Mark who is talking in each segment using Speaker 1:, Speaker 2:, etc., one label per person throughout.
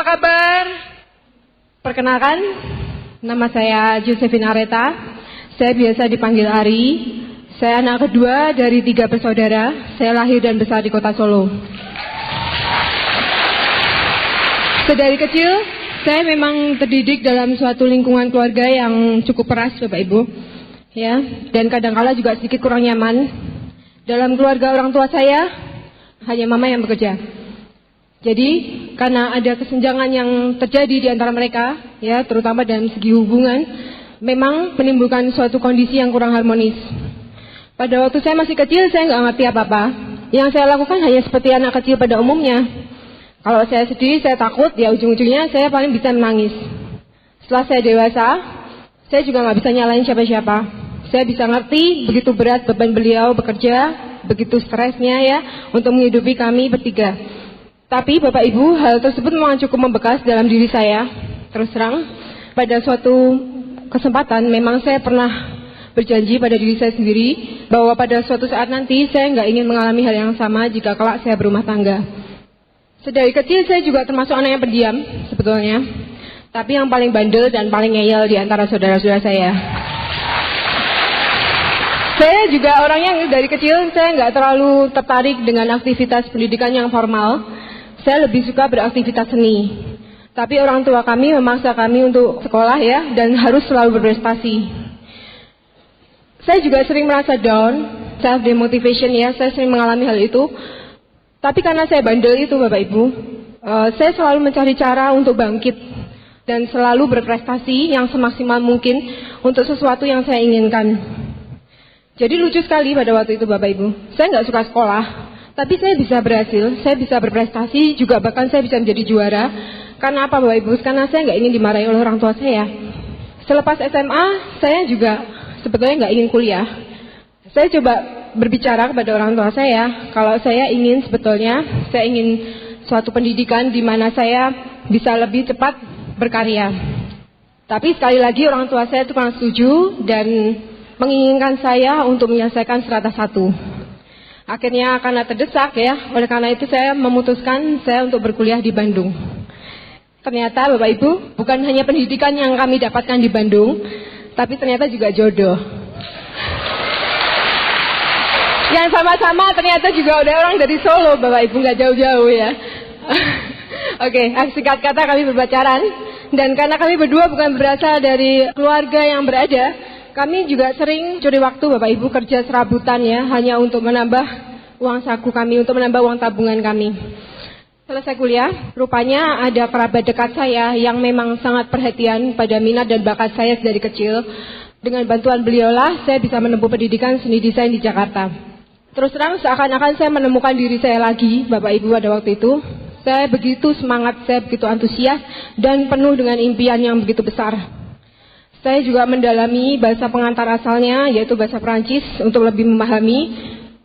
Speaker 1: kabar? Perkenalkan, nama saya Josephine Areta. Saya biasa dipanggil Ari. Saya anak kedua dari 3 bersaudara. Saya lahir dan besar di kota Solo. Sedari kecil, saya memang terdidik dalam suatu lingkungan keluarga yang cukup keras, Bapak Ibu. Ya, dan kadang-kala juga sedikit kurang nyaman. Dalam keluarga orang tua saya, hanya mama yang bekerja. Jadi, karena ada kesenjangan yang terjadi di antara mereka, ya, terutama dalam segi hubungan, memang menimbulkan suatu kondisi yang kurang harmonis. Pada waktu saya masih kecil, saya nggak ngerti apa-apa. Yang saya lakukan hanya seperti anak kecil pada umumnya. Kalau saya sedih, saya takut, ya ujung-ujungnya saya paling bisa menangis. Setelah saya dewasa, saya juga nggak bisa nyalain siapa-siapa. Saya bisa ngerti begitu berat beban beliau bekerja, begitu stresnya ya, untuk menghidupi kami bertiga. Tapi Bapak Ibu, hal tersebut memang cukup membekas dalam diri saya. Terus terang, pada suatu kesempatan memang saya pernah berjanji pada diri saya sendiri bahwa pada suatu saat nanti saya nggak ingin mengalami hal yang sama jika kelak saya berumah tangga. Sedari kecil saya juga termasuk anak yang pendiam sebetulnya, tapi yang paling bandel dan paling ngeyel di antara saudara-saudara saya. Saya juga orang yang dari kecil saya nggak terlalu tertarik dengan aktivitas pendidikan yang formal. Saya lebih suka beraktivitas seni. Tapi orang tua kami memaksa kami untuk sekolah ya, dan harus selalu berprestasi. Saya juga sering merasa down, self demotivation ya, saya sering mengalami hal itu. Tapi karena saya bandel itu Bapak Ibu, saya selalu mencari cara untuk bangkit dan selalu berprestasi yang semaksimal mungkin untuk sesuatu yang saya inginkan. Jadi lucu sekali pada waktu itu Bapak Ibu, saya nggak suka sekolah. Tapi saya bisa berhasil, saya bisa berprestasi, juga bahkan saya bisa menjadi juara. Karena apa Bapak Ibu? Karena saya nggak ingin dimarahi oleh orang tua saya. Selepas SMA, saya juga sebetulnya nggak ingin kuliah. Saya coba berbicara kepada orang tua saya, kalau saya ingin sebetulnya, saya ingin suatu pendidikan di mana saya bisa lebih cepat berkarya. Tapi sekali lagi orang tua saya itu kurang setuju dan menginginkan saya untuk menyelesaikan strata 1. Akhirnya karena terdesak ya, oleh karena itu saya memutuskan saya untuk berkuliah di Bandung. Ternyata Bapak Ibu, bukan hanya pendidikan yang kami dapatkan di Bandung, tapi ternyata juga jodoh. Yang sama-sama ternyata juga ada orang dari Solo Bapak Ibu, nggak jauh-jauh ya. Oke, singkat kata kami berpacaran. Dan karena kami berdua bukan berasal dari keluarga yang berada, kami juga sering curi waktu Bapak Ibu kerja serabutan ya, hanya untuk menambah uang saku kami, untuk menambah uang tabungan kami. Selesai kuliah, rupanya ada kerabat dekat saya yang memang sangat perhatian pada minat dan bakat saya dari kecil. Dengan bantuan beliaulah saya bisa menempuh pendidikan seni desain di Jakarta. Terus terang seakan-akan saya menemukan diri saya lagi Bapak Ibu pada waktu itu. Saya begitu semangat, saya begitu antusias dan penuh dengan impian yang begitu besar. Saya juga mendalami bahasa pengantar asalnya, yaitu bahasa Perancis, untuk lebih memahami.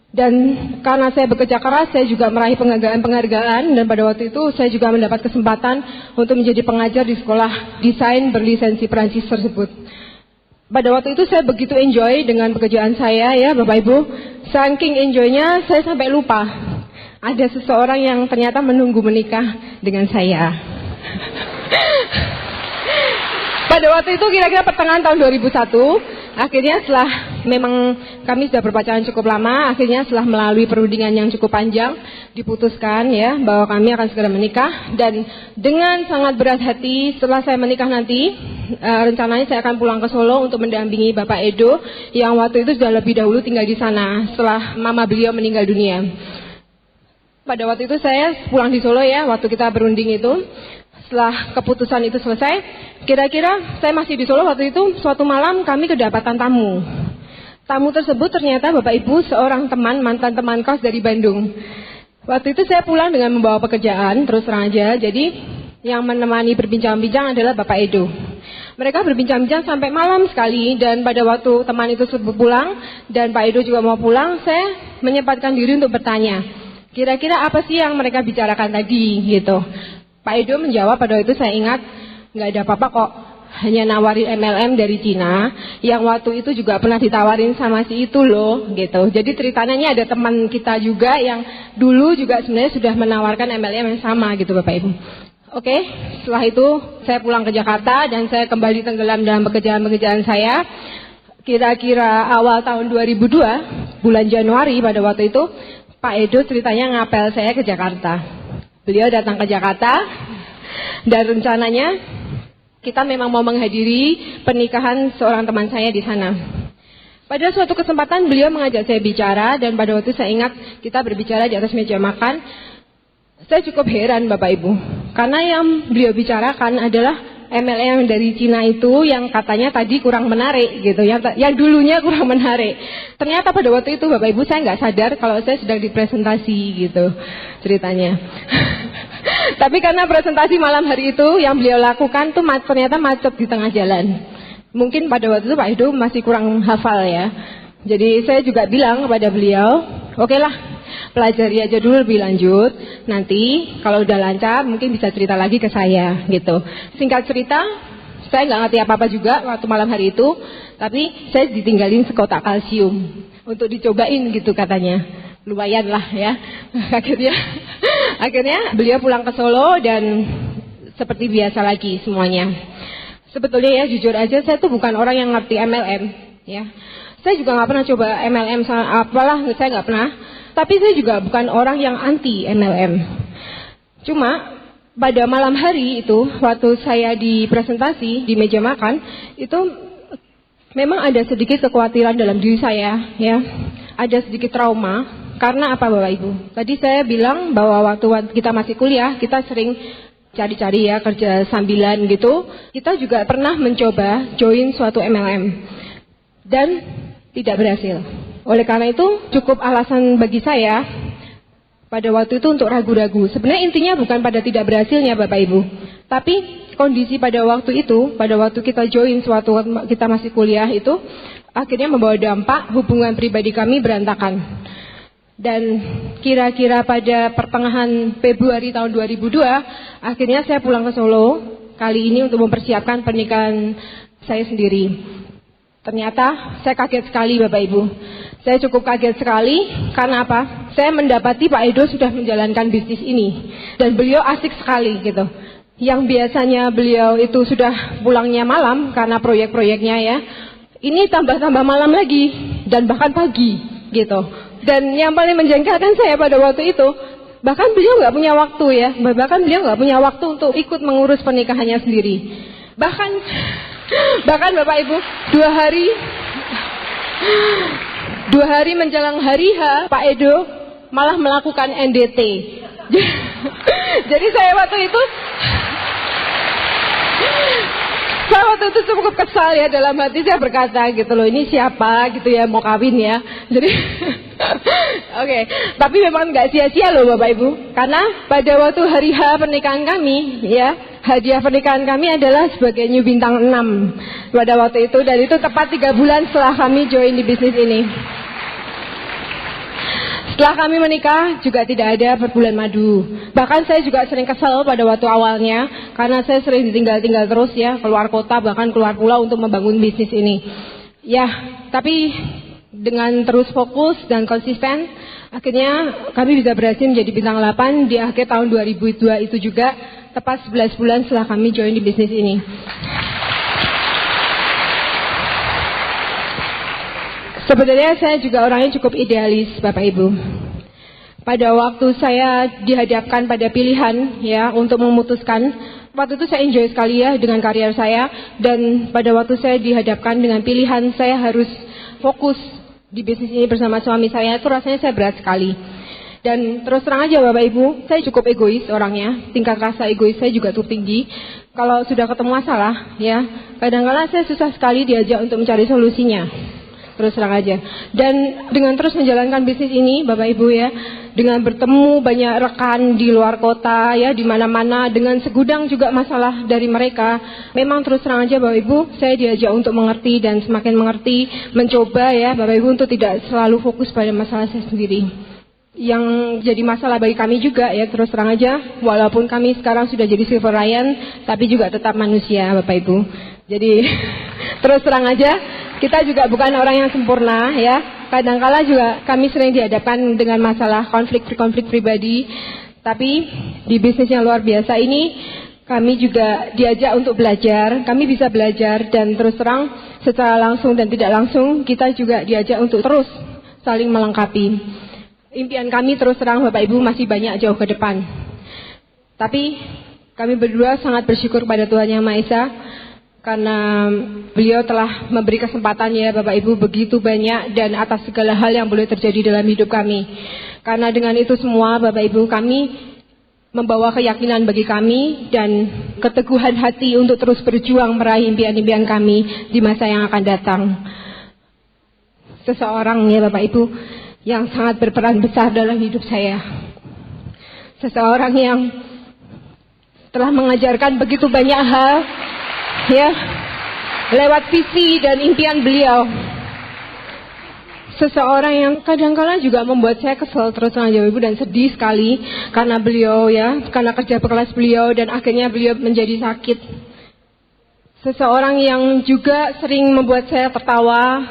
Speaker 1: Dan karena saya bekerja keras, saya juga meraih penghargaan. Dan pada waktu itu, saya juga mendapat kesempatan untuk menjadi pengajar di sekolah desain berlisensi Perancis tersebut. Pada waktu itu, saya begitu enjoy dengan pekerjaan saya, ya Bapak Ibu. Saking enjoynya, saya sampai lupa ada seseorang yang ternyata menunggu menikah dengan saya. Pada waktu itu kira-kira pertengahan tahun 2001, akhirnya setelah memang kami sudah berpacaran cukup lama, akhirnya setelah melalui perundingan yang cukup panjang, diputuskan ya bahwa kami akan segera menikah. Dan dengan sangat berat hati setelah saya menikah nanti, rencananya saya akan pulang ke Solo untuk mendampingi Bapak Edo yang waktu itu sudah lebih dahulu tinggal di sana setelah mama beliau meninggal dunia. Pada waktu itu saya pulang di Solo ya, waktu kita berunding itu. Setelah keputusan itu selesai, kira-kira saya masih di Solo waktu itu, suatu malam kami kedapatan tamu. Tamu tersebut ternyata Bapak Ibu seorang teman, mantan teman kos dari Bandung. Waktu itu saya pulang dengan membawa pekerjaan, terus terang aja. Jadi yang menemani berbincang-bincang adalah Bapak Edo. Mereka berbincang-bincang sampai malam sekali, dan pada waktu teman itu sudah pulang dan Pak Edo juga mau pulang, saya menyempatkan diri untuk bertanya, kira-kira apa sih yang mereka bicarakan tadi gitu. Pak Edo menjawab, pada itu saya ingat, nggak ada apa-apa kok, hanya nawarin MLM dari Cina, yang waktu itu juga pernah ditawarin sama si itu loh, gitu. Jadi ceritanya ini ada teman kita juga yang dulu juga sebenarnya sudah menawarkan MLM yang sama gitu Bapak Ibu. Oke, setelah itu saya pulang ke Jakarta dan saya kembali tenggelam dalam pekerjaan-pekerjaan saya. Kira-kira awal tahun 2002, bulan Januari pada waktu itu, Pak Edo ceritanya ngapel saya ke Jakarta. Beliau datang ke Jakarta dan rencananya kita memang mau menghadiri pernikahan seorang teman saya di sana. Pada suatu kesempatan beliau mengajak saya bicara dan pada waktu saya ingat kita berbicara di atas meja makan. Saya cukup heran Bapak Ibu, karena yang beliau bicarakan adalah MLM dari Cina itu yang katanya tadi kurang menarik gitu, yang dulunya kurang menarik. Ternyata pada waktu itu Bapak Ibu saya nggak sadar kalau saya sedang dipresentasi gitu ceritanya. Tapi karena presentasi malam hari itu yang beliau lakukan tuh ternyata macet di tengah jalan. Mungkin pada waktu itu Pak Edo masih kurang hafal ya. Jadi saya juga bilang kepada beliau, oke lah, pelajari aja dulu lebih lanjut. Nanti kalau udah lancar mungkin bisa cerita lagi ke saya gitu. Singkat cerita, saya nggak ngerti apa-apa juga waktu malam hari itu. Tapi saya ditinggalin sekotak kalsium untuk dicobain gitu katanya. Lumayan lah ya. Akhirnya beliau pulang ke Solo dan seperti biasa lagi semuanya. Sebetulnya ya jujur aja saya tuh bukan orang yang ngerti MLM ya. Saya juga nggak pernah coba MLM sama apalah, saya nggak pernah. Tapi saya juga bukan orang yang anti MLM. Cuma pada malam hari itu, waktu saya di presentasi di meja makan, itu memang ada sedikit kekhawatiran dalam diri saya, ya, ada sedikit trauma. Karena apa Bapak Ibu? Tadi saya bilang bahwa waktu kita masih kuliah, kita sering cari-cari ya kerja sambilan gitu. Kita juga pernah mencoba join suatu MLM dan tidak berhasil. Oleh karena itu cukup alasan bagi saya pada waktu itu untuk ragu-ragu. Sebenarnya intinya bukan pada tidak berhasilnya Bapak Ibu, tapi kondisi pada waktu itu, pada waktu kita join suatu kita masih kuliah itu, akhirnya membawa dampak hubungan pribadi kami berantakan. Dan kira-kira pada pertengahan Februari tahun 2002, akhirnya saya pulang ke Solo kali ini untuk mempersiapkan pernikahan saya sendiri. Ternyata saya kaget sekali Bapak Ibu. Saya cukup kaget sekali karena apa? Saya mendapati Pak Edo sudah menjalankan bisnis ini dan beliau asik sekali gitu. Yang biasanya beliau itu sudah pulangnya malam karena proyek-proyeknya ya. Ini tambah-tambah malam lagi dan bahkan pagi gitu. Dan yang paling menjengkelkan saya pada waktu itu, bahkan beliau nggak punya waktu ya. Bahkan beliau nggak punya waktu untuk ikut mengurus pernikahannya sendiri. Bahkan Bapak Ibu, 2 hari menjelang hari H, Pak Edo malah melakukan NDT. Jadi saya waktu itu cukup kesal ya, dalam hati saya berkata gitu loh, ini siapa gitu ya mau kawin ya. Jadi oke. Tapi memang nggak sia-sia loh Bapak Ibu, karena pada waktu hari H pernikahan kami ya, hadiah pernikahan kami adalah sebagai New Bintang 6 pada waktu itu, dan itu tepat 3 bulan setelah kami join di bisnis ini. Setelah kami menikah juga tidak ada perbulan madu. Bahkan saya juga sering kesal pada waktu awalnya, karena saya sering ditinggal-tinggal terus ya, keluar kota bahkan keluar pulau untuk membangun bisnis ini. Ya, tapi dengan terus fokus dan konsisten, akhirnya kami bisa berhasil menjadi bintang 8 di akhir tahun 2002 itu juga, tepat 11 bulan setelah kami join di bisnis ini. Sebenarnya saya juga orangnya cukup idealis Bapak Ibu. Pada waktu saya dihadapkan pada pilihan ya untuk memutuskan, waktu itu saya enjoy sekali ya dengan karier saya, dan pada waktu saya dihadapkan dengan pilihan saya harus fokus di bisnis ini bersama suami saya, itu rasanya saya berat sekali. Dan terus terang aja Bapak Ibu, saya cukup egois orangnya, tingkat rasa egois saya juga cukup tinggi. Kalau sudah ketemu masalah ya, kadang-kadang saya susah sekali diajak untuk mencari solusinya. Terus terang aja. Dan dengan terus menjalankan bisnis ini Bapak Ibu ya, dengan bertemu banyak rekan di luar kota ya, di mana-mana, dengan segudang juga masalah dari mereka, memang terus terang aja Bapak Ibu, saya diajak untuk mengerti dan semakin mengerti, mencoba ya Bapak Ibu untuk tidak selalu fokus pada masalah saya sendiri. Yang jadi masalah bagi kami juga ya, terus terang aja, walaupun kami sekarang sudah jadi Silver Lion, tapi juga tetap manusia Bapak Ibu. Jadi terus terang aja, kita juga bukan orang yang sempurna ya. Kadang-kala juga kami sering dihadapkan dengan masalah konflik pribadi. Tapi di bisnis yang luar biasa ini, kami juga diajak untuk belajar. Kami bisa belajar dan terus terang secara langsung dan tidak langsung kita juga diajak untuk terus saling melengkapi. Impian kami terus terang Bapak Ibu masih banyak jauh ke depan. Tapi kami berdua sangat bersyukur pada Tuhan Yang Maha Esa karena beliau telah memberi kesempatan ya Bapak Ibu begitu banyak dan atas segala hal yang boleh terjadi dalam hidup kami. Karena dengan itu semua Bapak Ibu kami membawa keyakinan bagi kami dan keteguhan hati untuk terus berjuang meraih impian-impian kami di masa yang akan datang. Seseorang ya Bapak Ibu yang sangat berperan besar dalam hidup saya. Seseorang yang telah mengajarkan begitu banyak hal ya lewat visi dan impian beliau. Seseorang yang kadang-kadang juga membuat saya kesel terus terang Bapak Ibu dan sedih sekali karena beliau ya, karena kerja keras beliau dan akhirnya beliau menjadi sakit. Seseorang yang juga sering membuat saya tertawa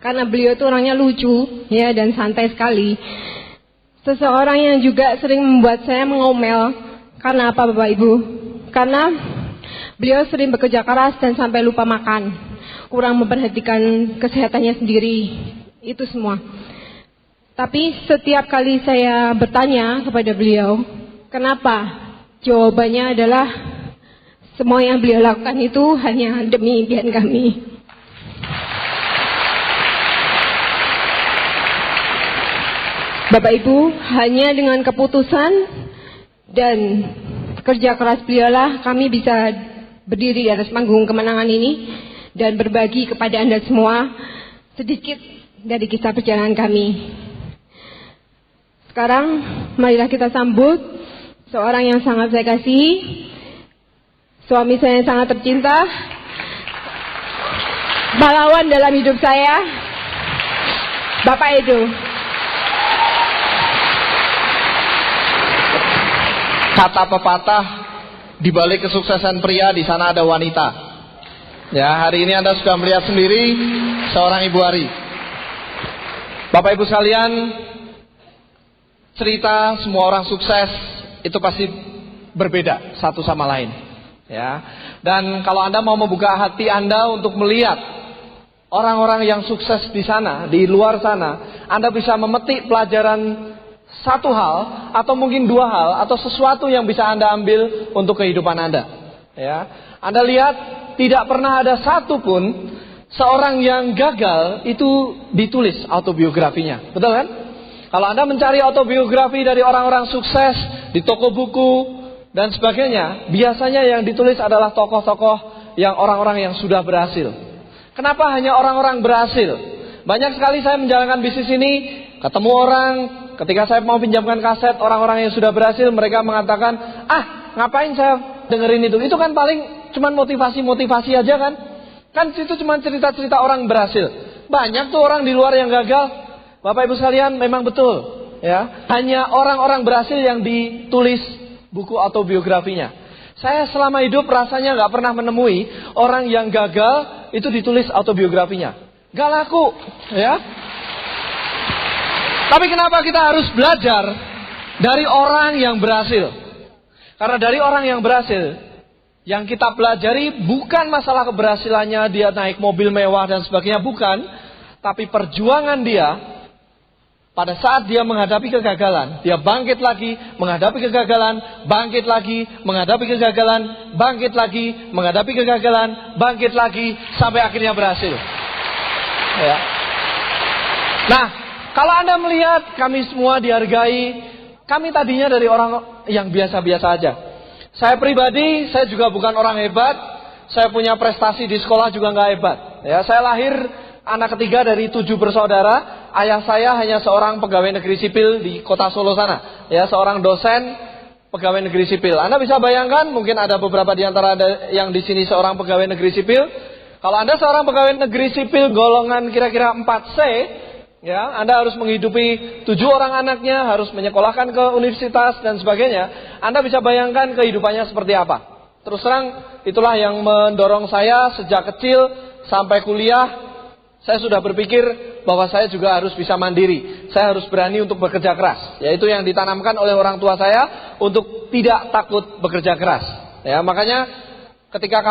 Speaker 1: karena beliau itu orangnya lucu ya dan santai sekali. Seseorang yang juga sering membuat saya mengomel. Karena apa Bapak Ibu? Karena beliau sering bekerja keras dan sampai lupa makan, kurang memperhatikan kesehatannya sendiri. Itu semua. Tapi setiap kali saya bertanya kepada beliau, kenapa? Jawabannya adalah semua yang beliau lakukan itu hanya demi impian kami. Bapak Ibu, hanya dengan keputusan dan kerja keras beliaulah kami bisa berdiri di atas panggung kemenangan ini dan berbagi kepada Anda semua sedikit dari kisah perjalanan kami. Sekarang marilah kita sambut seorang yang sangat saya kasihi, suami saya yang sangat tercinta, pahlawan dalam hidup saya, Bapak Edo.
Speaker 2: Kata pepatah, di balik kesuksesan pria di sana ada wanita. Ya, hari ini Anda sudah melihat sendiri seorang Ibu Ari. Bapak Ibu sekalian, cerita semua orang sukses itu pasti berbeda satu sama lain. Ya, dan kalau Anda mau membuka hati Anda untuk melihat orang-orang yang sukses di sana, di luar sana, Anda bisa memetik pelajaran satu hal atau mungkin dua hal atau sesuatu yang bisa Anda ambil untuk kehidupan Anda. Ya, Anda lihat tidak pernah ada satu pun seorang yang gagal itu ditulis autobiografinya, betul kan? Kalau Anda mencari autobiografi dari orang-orang sukses di toko buku dan sebagainya, biasanya yang ditulis adalah tokoh-tokoh yang orang-orang yang sudah berhasil. Kenapa hanya orang-orang berhasil? Banyak sekali saya menjalankan bisnis ini, ketemu orang. Ketika saya mau pinjamkan kaset orang-orang yang sudah berhasil, mereka mengatakan, ngapain saya dengerin itu? Itu kan paling cuman motivasi-motivasi aja kan? Kan itu cuma cerita-cerita orang berhasil. Banyak tuh orang di luar yang gagal. Bapak Ibu sekalian, memang betul. Ya, hanya orang-orang berhasil yang ditulis buku autobiografinya. Saya selama hidup rasanya gak pernah menemui orang yang gagal itu ditulis autobiografinya. Gak laku, ya. Tapi kenapa kita harus belajar dari orang yang berhasil? Karena dari orang yang berhasil, yang kita pelajari bukan masalah keberhasilannya dia naik mobil mewah dan sebagainya, bukan. Tapi perjuangan dia pada saat dia menghadapi kegagalan, dia bangkit lagi, menghadapi kegagalan, bangkit lagi, menghadapi kegagalan, bangkit lagi, menghadapi kegagalan, bangkit lagi, sampai akhirnya berhasil. Ya. Nah, kalau Anda melihat kami semua dihargai, kami tadinya dari orang yang biasa-biasa aja. Saya pribadi, saya juga bukan orang hebat. Saya punya prestasi di sekolah juga nggak hebat. Ya, saya lahir anak ketiga dari 7 bersaudara. Ayah saya hanya seorang pegawai negeri sipil di kota Solo sana. Ya, seorang dosen pegawai negeri sipil. Anda bisa bayangkan, mungkin ada beberapa di antara yang di sini seorang pegawai negeri sipil. Kalau Anda seorang pegawai negeri sipil golongan kira-kira 4C, ya, Anda harus menghidupi 7 orang anaknya, harus menyekolahkan ke universitas dan sebagainya. Anda bisa bayangkan kehidupannya seperti apa. Terus terang, itulah yang mendorong saya sejak kecil sampai kuliah. Saya sudah berpikir bahwa saya juga harus bisa mandiri. Saya harus berani untuk bekerja keras. Yaitu yang ditanamkan oleh orang tua saya untuk tidak takut bekerja keras. Ya, makanya ketika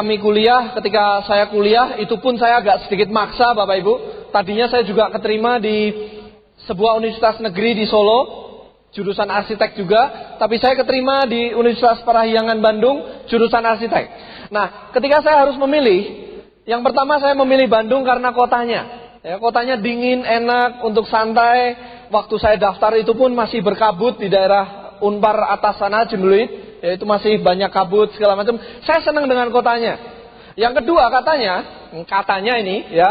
Speaker 2: saya kuliah, itu pun saya agak sedikit maksa Bapak Ibu. Tadinya saya juga keterima di sebuah universitas negeri di Solo, jurusan arsitek juga, tapi saya keterima di Universitas Parahyangan Bandung, jurusan arsitek. Nah, ketika saya harus memilih, yang pertama saya memilih Bandung karena kotanya. Ya, kotanya dingin, enak untuk santai. Waktu saya daftar itu pun masih berkabut di daerah Unpar atas sana, Jembeluit. Ya, itu masih banyak kabut segala macam. Saya senang dengan kotanya. Yang kedua katanya ini ya,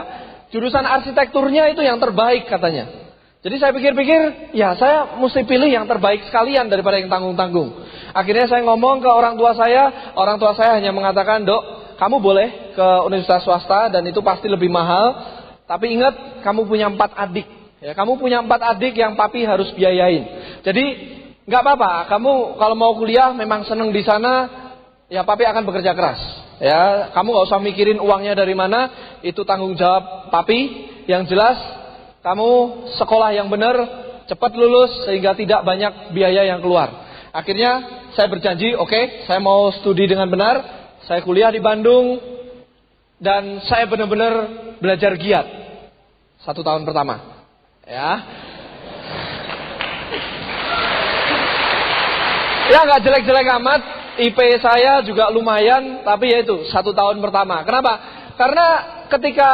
Speaker 2: jurusan arsitekturnya itu yang terbaik katanya. Jadi saya pikir-pikir, ya saya mesti pilih yang terbaik sekalian daripada yang tanggung-tanggung. Akhirnya saya ngomong ke orang tua saya hanya mengatakan, "Dok, kamu boleh ke universitas swasta dan itu pasti lebih mahal. Tapi ingat, kamu punya 4 adik. Ya, kamu punya 4 adik yang papi harus biayain. Jadi nggak apa-apa, kamu kalau mau kuliah memang seneng di sana, ya papi akan bekerja keras. Ya, kamu nggak usah mikirin uangnya dari mana, itu tanggung jawab papi. Yang jelas, kamu sekolah yang benar, cepat lulus sehingga tidak banyak biaya yang keluar." Akhirnya saya berjanji, oke, saya mau studi dengan benar. Saya kuliah di Bandung dan saya benar-benar belajar giat 1 tahun pertama. Ya, nggak jelek-jelek amat. IP saya juga lumayan, tapi ya itu 1 tahun pertama. Kenapa? Karena ketika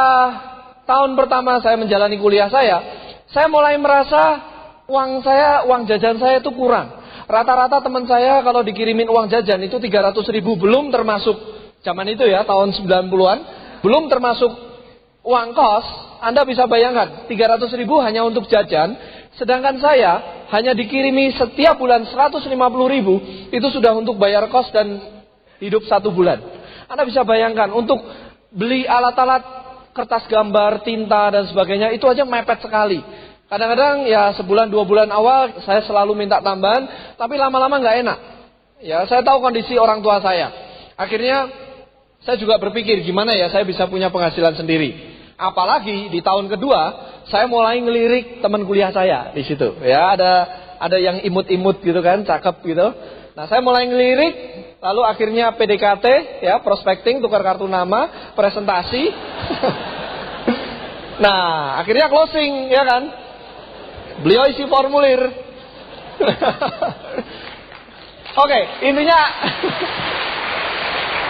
Speaker 2: tahun pertama saya menjalani kuliah saya mulai merasa uang jajan saya itu kurang. Rata-rata teman saya kalau dikirimin uang jajan itu 300.000, belum termasuk zaman itu ya, tahun 90-an, belum termasuk uang kos. Anda bisa bayangkan, 300.000 hanya untuk jajan, sedangkan saya hanya dikirimi setiap bulan 150.000, itu sudah untuk bayar kos dan hidup 1 bulan. Anda bisa bayangkan, untuk beli alat-alat kertas gambar, tinta dan sebagainya, itu aja mepet sekali. Kadang-kadang ya sebulan 2 bulan awal saya selalu minta tambahan, tapi lama-lama nggak enak. Ya, saya tahu kondisi orang tua saya. Akhirnya saya juga berpikir gimana ya saya bisa punya penghasilan sendiri. Apalagi di tahun kedua saya mulai ngelirik teman kuliah saya di situ. Ya, ada yang imut-imut gitu kan, cakep gitu. Nah, saya mulai ngelirik, lalu akhirnya PDKT, ya, prospecting, tukar kartu nama, presentasi. Nah, akhirnya closing, ya kan? Beliau isi formulir. Oke, intinya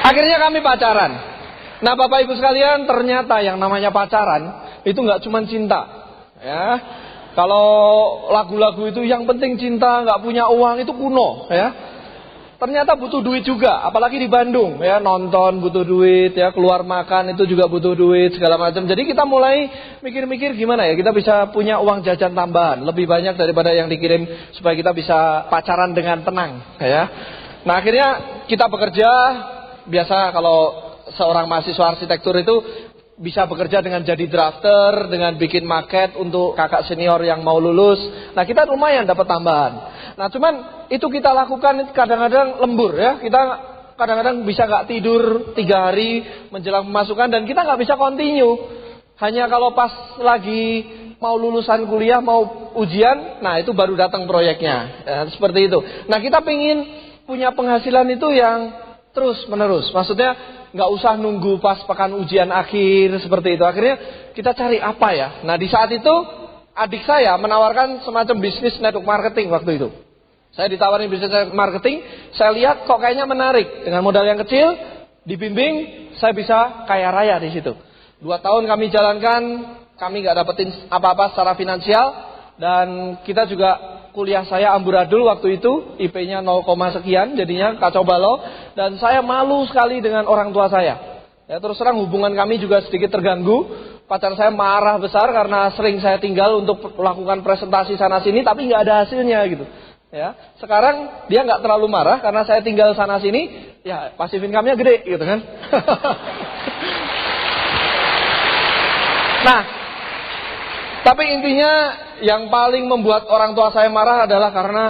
Speaker 2: akhirnya kami pacaran. Nah, Bapak Ibu sekalian, ternyata yang namanya pacaran itu nggak cuma cinta. Ya, kalau lagu-lagu itu yang penting cinta, nggak punya uang itu kuno. Ya, ternyata butuh duit juga, apalagi di Bandung. Ya, nonton butuh duit, ya keluar makan itu juga butuh duit segala macam. Jadi kita mulai mikir-mikir gimana ya kita bisa punya uang jajan tambahan lebih banyak daripada yang dikirim supaya kita bisa pacaran dengan tenang. Ya, nah akhirnya kita bekerja. Biasa kalau seorang mahasiswa arsitektur itu bisa bekerja dengan jadi drafter, dengan bikin maket untuk kakak senior yang mau lulus. Nah, kita lumayan dapat tambahan. Nah, cuman itu kita lakukan kadang-kadang lembur ya. Kita kadang-kadang bisa nggak tidur 3 hari menjelang pemasukan dan kita nggak bisa continue. Hanya kalau pas lagi mau lulusan kuliah, mau ujian, nah itu baru datang proyeknya. Ya, seperti itu. Nah, kita pingin punya penghasilan itu yang terus menerus, maksudnya nggak usah nunggu pas pekan ujian akhir seperti itu. Akhirnya kita cari apa ya. Nah, di saat itu adik saya menawarkan semacam bisnis network marketing waktu itu. Saya ditawarin bisnis network marketing, saya lihat kok kayaknya menarik. Dengan modal yang kecil, dibimbing, saya bisa kaya raya di situ. 2 tahun kami jalankan, kami nggak dapetin apa-apa secara finansial dan kita juga kuliah saya amburadul waktu itu, IP-nya 0, sekian, jadinya kacau balau. Dan saya malu sekali dengan orang tua saya. Ya, terus terang hubungan kami juga sedikit terganggu. Pacar saya marah besar karena sering saya tinggal untuk melakukan presentasi sana sini, tapi nggak ada hasilnya gitu. Ya, sekarang dia nggak terlalu marah karena saya tinggal sana sini, ya passive income-nya gede gitu kan. Nah, tapi intinya yang paling membuat orang tua saya marah adalah karena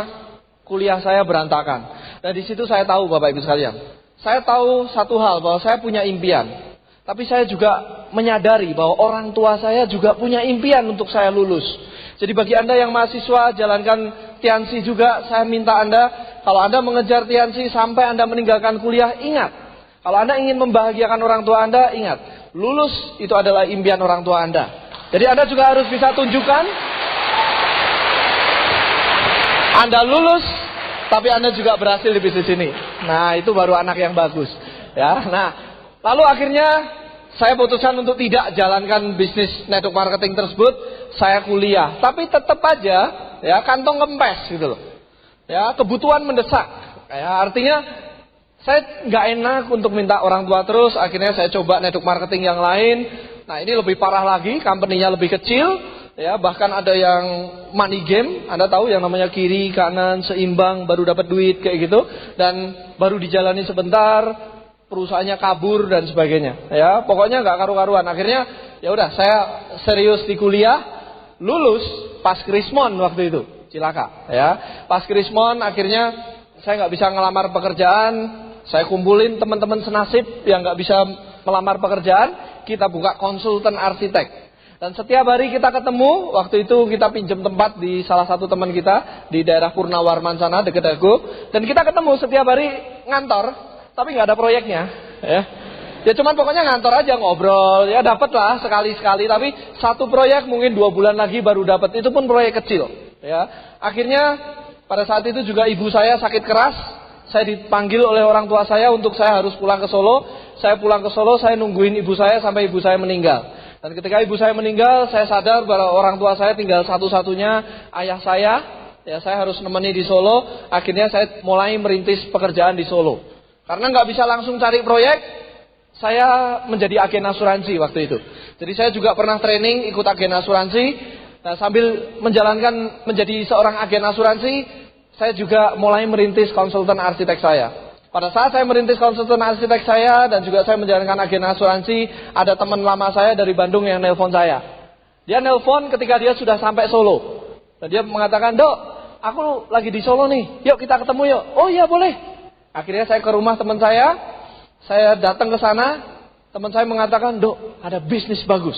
Speaker 2: kuliah saya berantakan. Dan di situ saya tahu Bapak Ibu sekalian, saya tahu satu hal bahwa saya punya impian. Tapi saya juga menyadari bahwa orang tua saya juga punya impian untuk saya lulus. Jadi bagi Anda yang mahasiswa jalankan Tiansi juga, saya minta Anda kalau Anda mengejar Tiansi sampai Anda meninggalkan kuliah, ingat. Kalau Anda ingin membahagiakan orang tua Anda, ingat. Lulus itu adalah impian orang tua Anda. Jadi Anda juga harus bisa tunjukkan Anda lulus, tapi Anda juga berhasil di bisnis ini. Nah, itu baru anak yang bagus. Ya, nah, lalu akhirnya saya putuskan untuk tidak jalankan bisnis network marketing tersebut. Saya kuliah, tapi tetap aja ya kantong kempes gitu loh. Ya, kebutuhan mendesak. Ya, artinya saya nggak enak untuk minta orang tua terus. Akhirnya saya coba network marketing yang lain. Nah, ini lebih parah lagi, company-nya lebih kecil. Ya, bahkan ada yang money game, Anda tahu yang namanya kiri, kanan, seimbang, baru dapat duit kayak gitu, dan baru dijalani sebentar, perusahaannya kabur dan sebagainya. Ya, pokoknya nggak karu-karuan. Akhirnya, ya udah, saya serius di kuliah, lulus pas Krismon waktu itu, cilaka. Ya, pas Krismon akhirnya saya nggak bisa ngelamar pekerjaan, saya kumpulin teman-teman senasib yang nggak bisa melamar pekerjaan, kita buka konsultan arsitek. Dan setiap hari kita ketemu, waktu itu kita pinjam tempat di salah satu teman kita di daerah Purnawarman sana dekat Dago, dan kita ketemu setiap hari ngantor, tapi nggak ada proyeknya, ya. Ya cuman pokoknya ngantor aja ngobrol, ya dapat lah sekali-sekali, tapi satu proyek mungkin 2 bulan lagi baru dapat, itu pun proyek kecil, ya. Akhirnya pada saat itu juga ibu saya sakit keras, saya dipanggil oleh orang tua saya untuk saya harus pulang ke Solo. Saya pulang ke Solo, saya nungguin ibu saya sampai ibu saya meninggal. Dan ketika ibu saya meninggal, saya sadar bahwa orang tua saya tinggal satu-satunya ayah saya. Ya, saya harus nemeni di Solo. Akhirnya saya mulai merintis pekerjaan di Solo. Karena nggak bisa langsung cari proyek, saya menjadi agen asuransi waktu itu. Jadi saya juga pernah training ikut agen asuransi. Nah, sambil menjalankan menjadi seorang agen asuransi, saya juga mulai merintis konsultan arsitek saya. Pada saat saya merintis konsultan arsitek saya dan juga saya menjalankan agen asuransi, ada teman lama saya dari Bandung yang nelpon saya. Dia nelpon ketika dia sudah sampai Solo. Dan dia mengatakan, "Dok, aku lagi di Solo nih, yuk kita ketemu yuk." "Oh iya boleh." Akhirnya saya ke rumah teman saya datang ke sana, teman saya mengatakan, "Dok, ada bisnis bagus."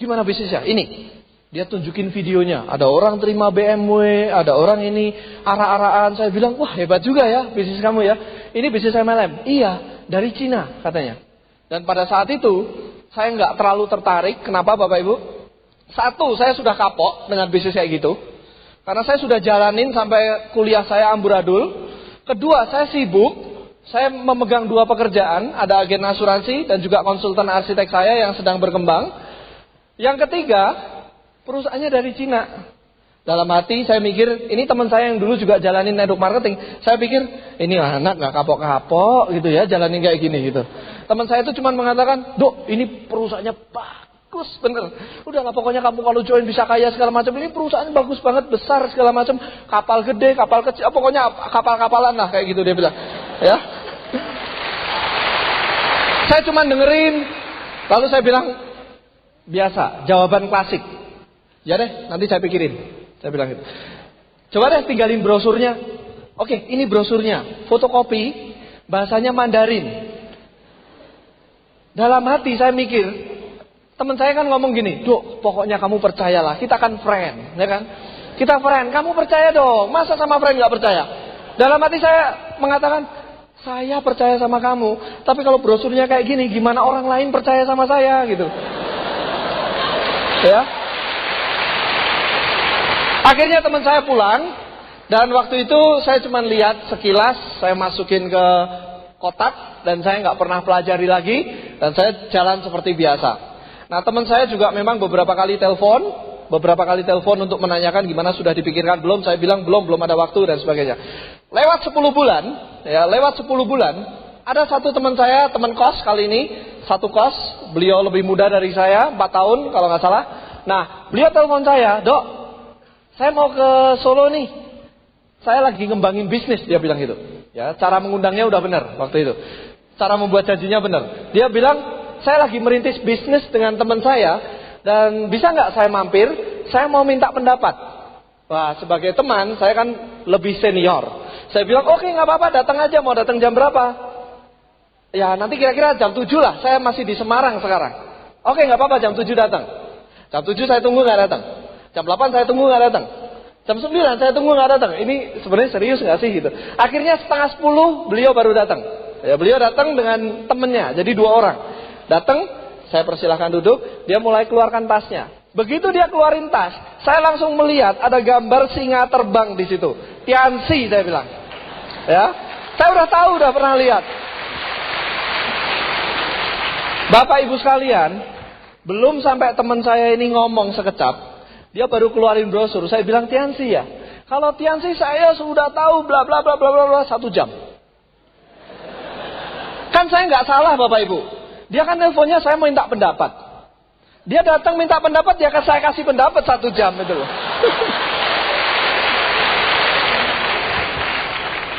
Speaker 2: "Gimana bisnisnya?" "Ini." Dia tunjukin videonya, ada orang terima BMW, ada orang ini arah-arahan. Saya bilang, "Wah hebat juga ya bisnis kamu ya. Ini bisnis MLM." "Iya, dari Cina," katanya. Dan pada saat itu saya nggak terlalu tertarik. Kenapa Bapak Ibu? Satu, saya sudah kapok dengan bisnis kayak gitu, karena saya sudah jalanin sampai kuliah saya amburadul. Kedua, saya sibuk. Saya memegang 2 pekerjaan, ada agen asuransi dan juga konsultan arsitek saya yang sedang berkembang. Yang ketiga, perusahaannya dari Cina. Dalam hati saya mikir, ini teman saya yang dulu juga jalanin network marketing. Saya pikir, ini anak gak kapok-kapok gitu ya, jalanin kayak gini gitu. Teman saya itu cuma mengatakan, "Dok, ini perusahaannya bagus bener. Udahlah pokoknya kamu kalau join bisa kaya segala macam. Ini perusahaan bagus banget, besar segala macam. Kapal gede, kapal kecil, pokoknya kapal-kapalan lah," kayak gitu dia bilang. Ya. Saya cuma dengerin, lalu saya bilang, biasa, jawaban klasik. "Ya deh, nanti saya pikirin." Saya bilang gitu. "Coba deh tinggalin brosurnya." "Oke, ini brosurnya. Fotokopi, bahasanya Mandarin." Dalam hati saya mikir, teman saya kan ngomong gini, "Dok, pokoknya kamu percayalah, kita kan friend, ya kan? Kita friend, kamu percaya dong. Masa sama friend gak percaya?" Dalam hati saya mengatakan, "Saya percaya sama kamu, tapi kalau brosurnya kayak gini, gimana orang lain percaya sama saya gitu?" Ya. Akhirnya teman saya pulang, dan waktu itu saya cuma lihat sekilas, saya masukin ke kotak, dan saya nggak pernah pelajari lagi, dan saya jalan seperti biasa. Nah, teman saya juga memang beberapa kali telepon untuk menanyakan gimana sudah dipikirkan belum. Saya bilang belum ada waktu dan sebagainya. Lewat 10 bulan, ada satu teman saya, teman kos kali ini, satu kos, beliau lebih muda dari saya, 4 tahun kalau nggak salah. Nah, beliau telepon saya, "Dok, saya mau ke Solo nih. Saya lagi ngembangin bisnis," dia bilang gitu. Ya, cara mengundangnya udah benar waktu itu. Cara membuat janjinya benar. Dia bilang, "Saya lagi merintis bisnis dengan teman saya, dan bisa nggak saya mampir? Saya mau minta pendapat." Wah, sebagai teman, saya kan lebih senior. Saya bilang, "Oke, nggak apa-apa, datang aja. Mau datang jam berapa?" "Ya, nanti kira-kira jam 7 lah. Saya masih di Semarang sekarang." "Oke, nggak apa-apa, jam 7 datang." Jam 7 saya tunggu nggak datang. Jam 8 saya tunggu nggak datang. Jam 9 saya tunggu nggak datang. Ini sebenarnya serius nggak sih gitu. Akhirnya 9:30 beliau baru datang. Ya, beliau datang dengan temennya, jadi 2 orang. Datang, saya persilahkan duduk. Dia mulai keluarkan tasnya. Begitu dia keluarin tas, saya langsung melihat ada gambar singa terbang di situ. Tianxi saya bilang. Ya, saya udah tahu, udah pernah lihat. Bapak Ibu sekalian, belum sampai teman saya ini ngomong sekecap. Dia baru keluarin brosur. Saya bilang Tianxi ya. Kalau Tianxi saya sudah tahu bla bla bla bla bla 1 jam. Kan saya nggak salah Bapak Ibu. Dia kan teleponnya saya minta pendapat. Dia datang minta pendapat, dia saya kasih pendapat 1 jam itu loh.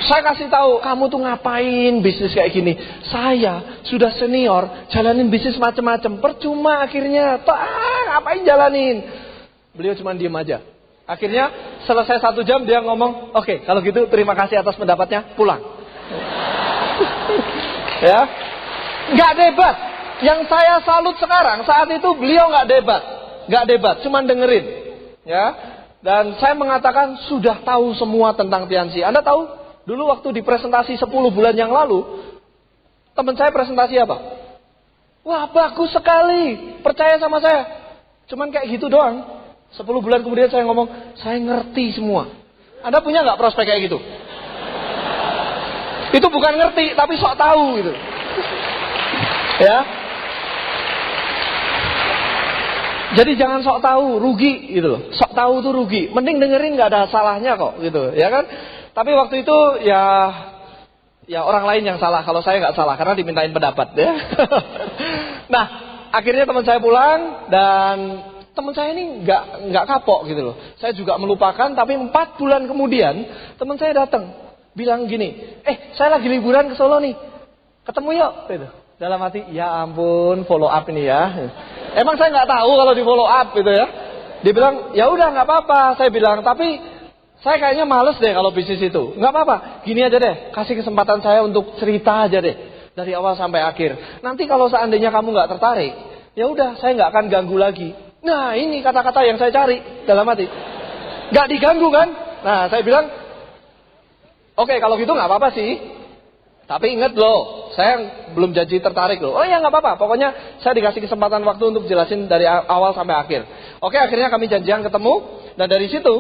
Speaker 2: Saya kasih tahu, kamu tuh ngapain bisnis kayak gini? Saya sudah senior, jalanin bisnis macam-macam. Percuma akhirnya. Ngapain jalanin? Beliau cuma diem aja. Akhirnya selesai 1 jam dia ngomong, oke, kalau gitu terima kasih atas pendapatnya, pulang. Ya, nggak debat. Yang saya salut sekarang, saat itu beliau nggak debat, cuma dengerin. Ya, dan saya mengatakan sudah tahu semua tentang Tianxi. Anda tahu? Dulu waktu di presentasi 10 bulan yang lalu, teman saya presentasi apa? Wah, bagus sekali, percaya sama saya. Cuman kayak gitu doang. 10 bulan kemudian saya ngomong, saya ngerti semua. Anda punya nggak prospek kayak gitu? Itu bukan ngerti, tapi sok tahu gitu. Ya. Jadi jangan sok tahu, rugi gitu loh. Sok tahu tuh rugi. Mending dengerin, nggak ada salahnya kok gitu, ya kan? Tapi waktu itu ya orang lain yang salah. Kalau saya nggak salah karena dimintain pendapat, ya. Nah, akhirnya teman saya pulang dan teman saya ini nggak kapok gitu loh. Saya juga melupakan, tapi 4 bulan kemudian teman saya datang, bilang gini, saya lagi liburan ke Solo nih, ketemu yuk. Gitu. Dalam hati, ya ampun, follow up ini ya. Emang saya nggak tahu kalau di follow up gitu ya. Dia bilang, ya udah nggak apa-apa. Saya bilang, tapi saya kayaknya males deh kalau bisnis itu. Nggak apa-apa, gini aja deh, kasih kesempatan saya untuk cerita aja deh dari awal sampai akhir. Nanti kalau seandainya kamu nggak tertarik, ya udah, saya nggak akan ganggu lagi. Nah, ini kata-kata yang saya cari dalam hati. Gak diganggu kan? Nah, saya bilang, oke, kalau gitu gak apa-apa sih. Tapi ingat loh, saya belum janji tertarik loh. Oh ya gak apa-apa, pokoknya saya dikasih kesempatan waktu untuk jelasin dari awal sampai akhir. Oke, akhirnya kami janjian ketemu. Dan dari situ,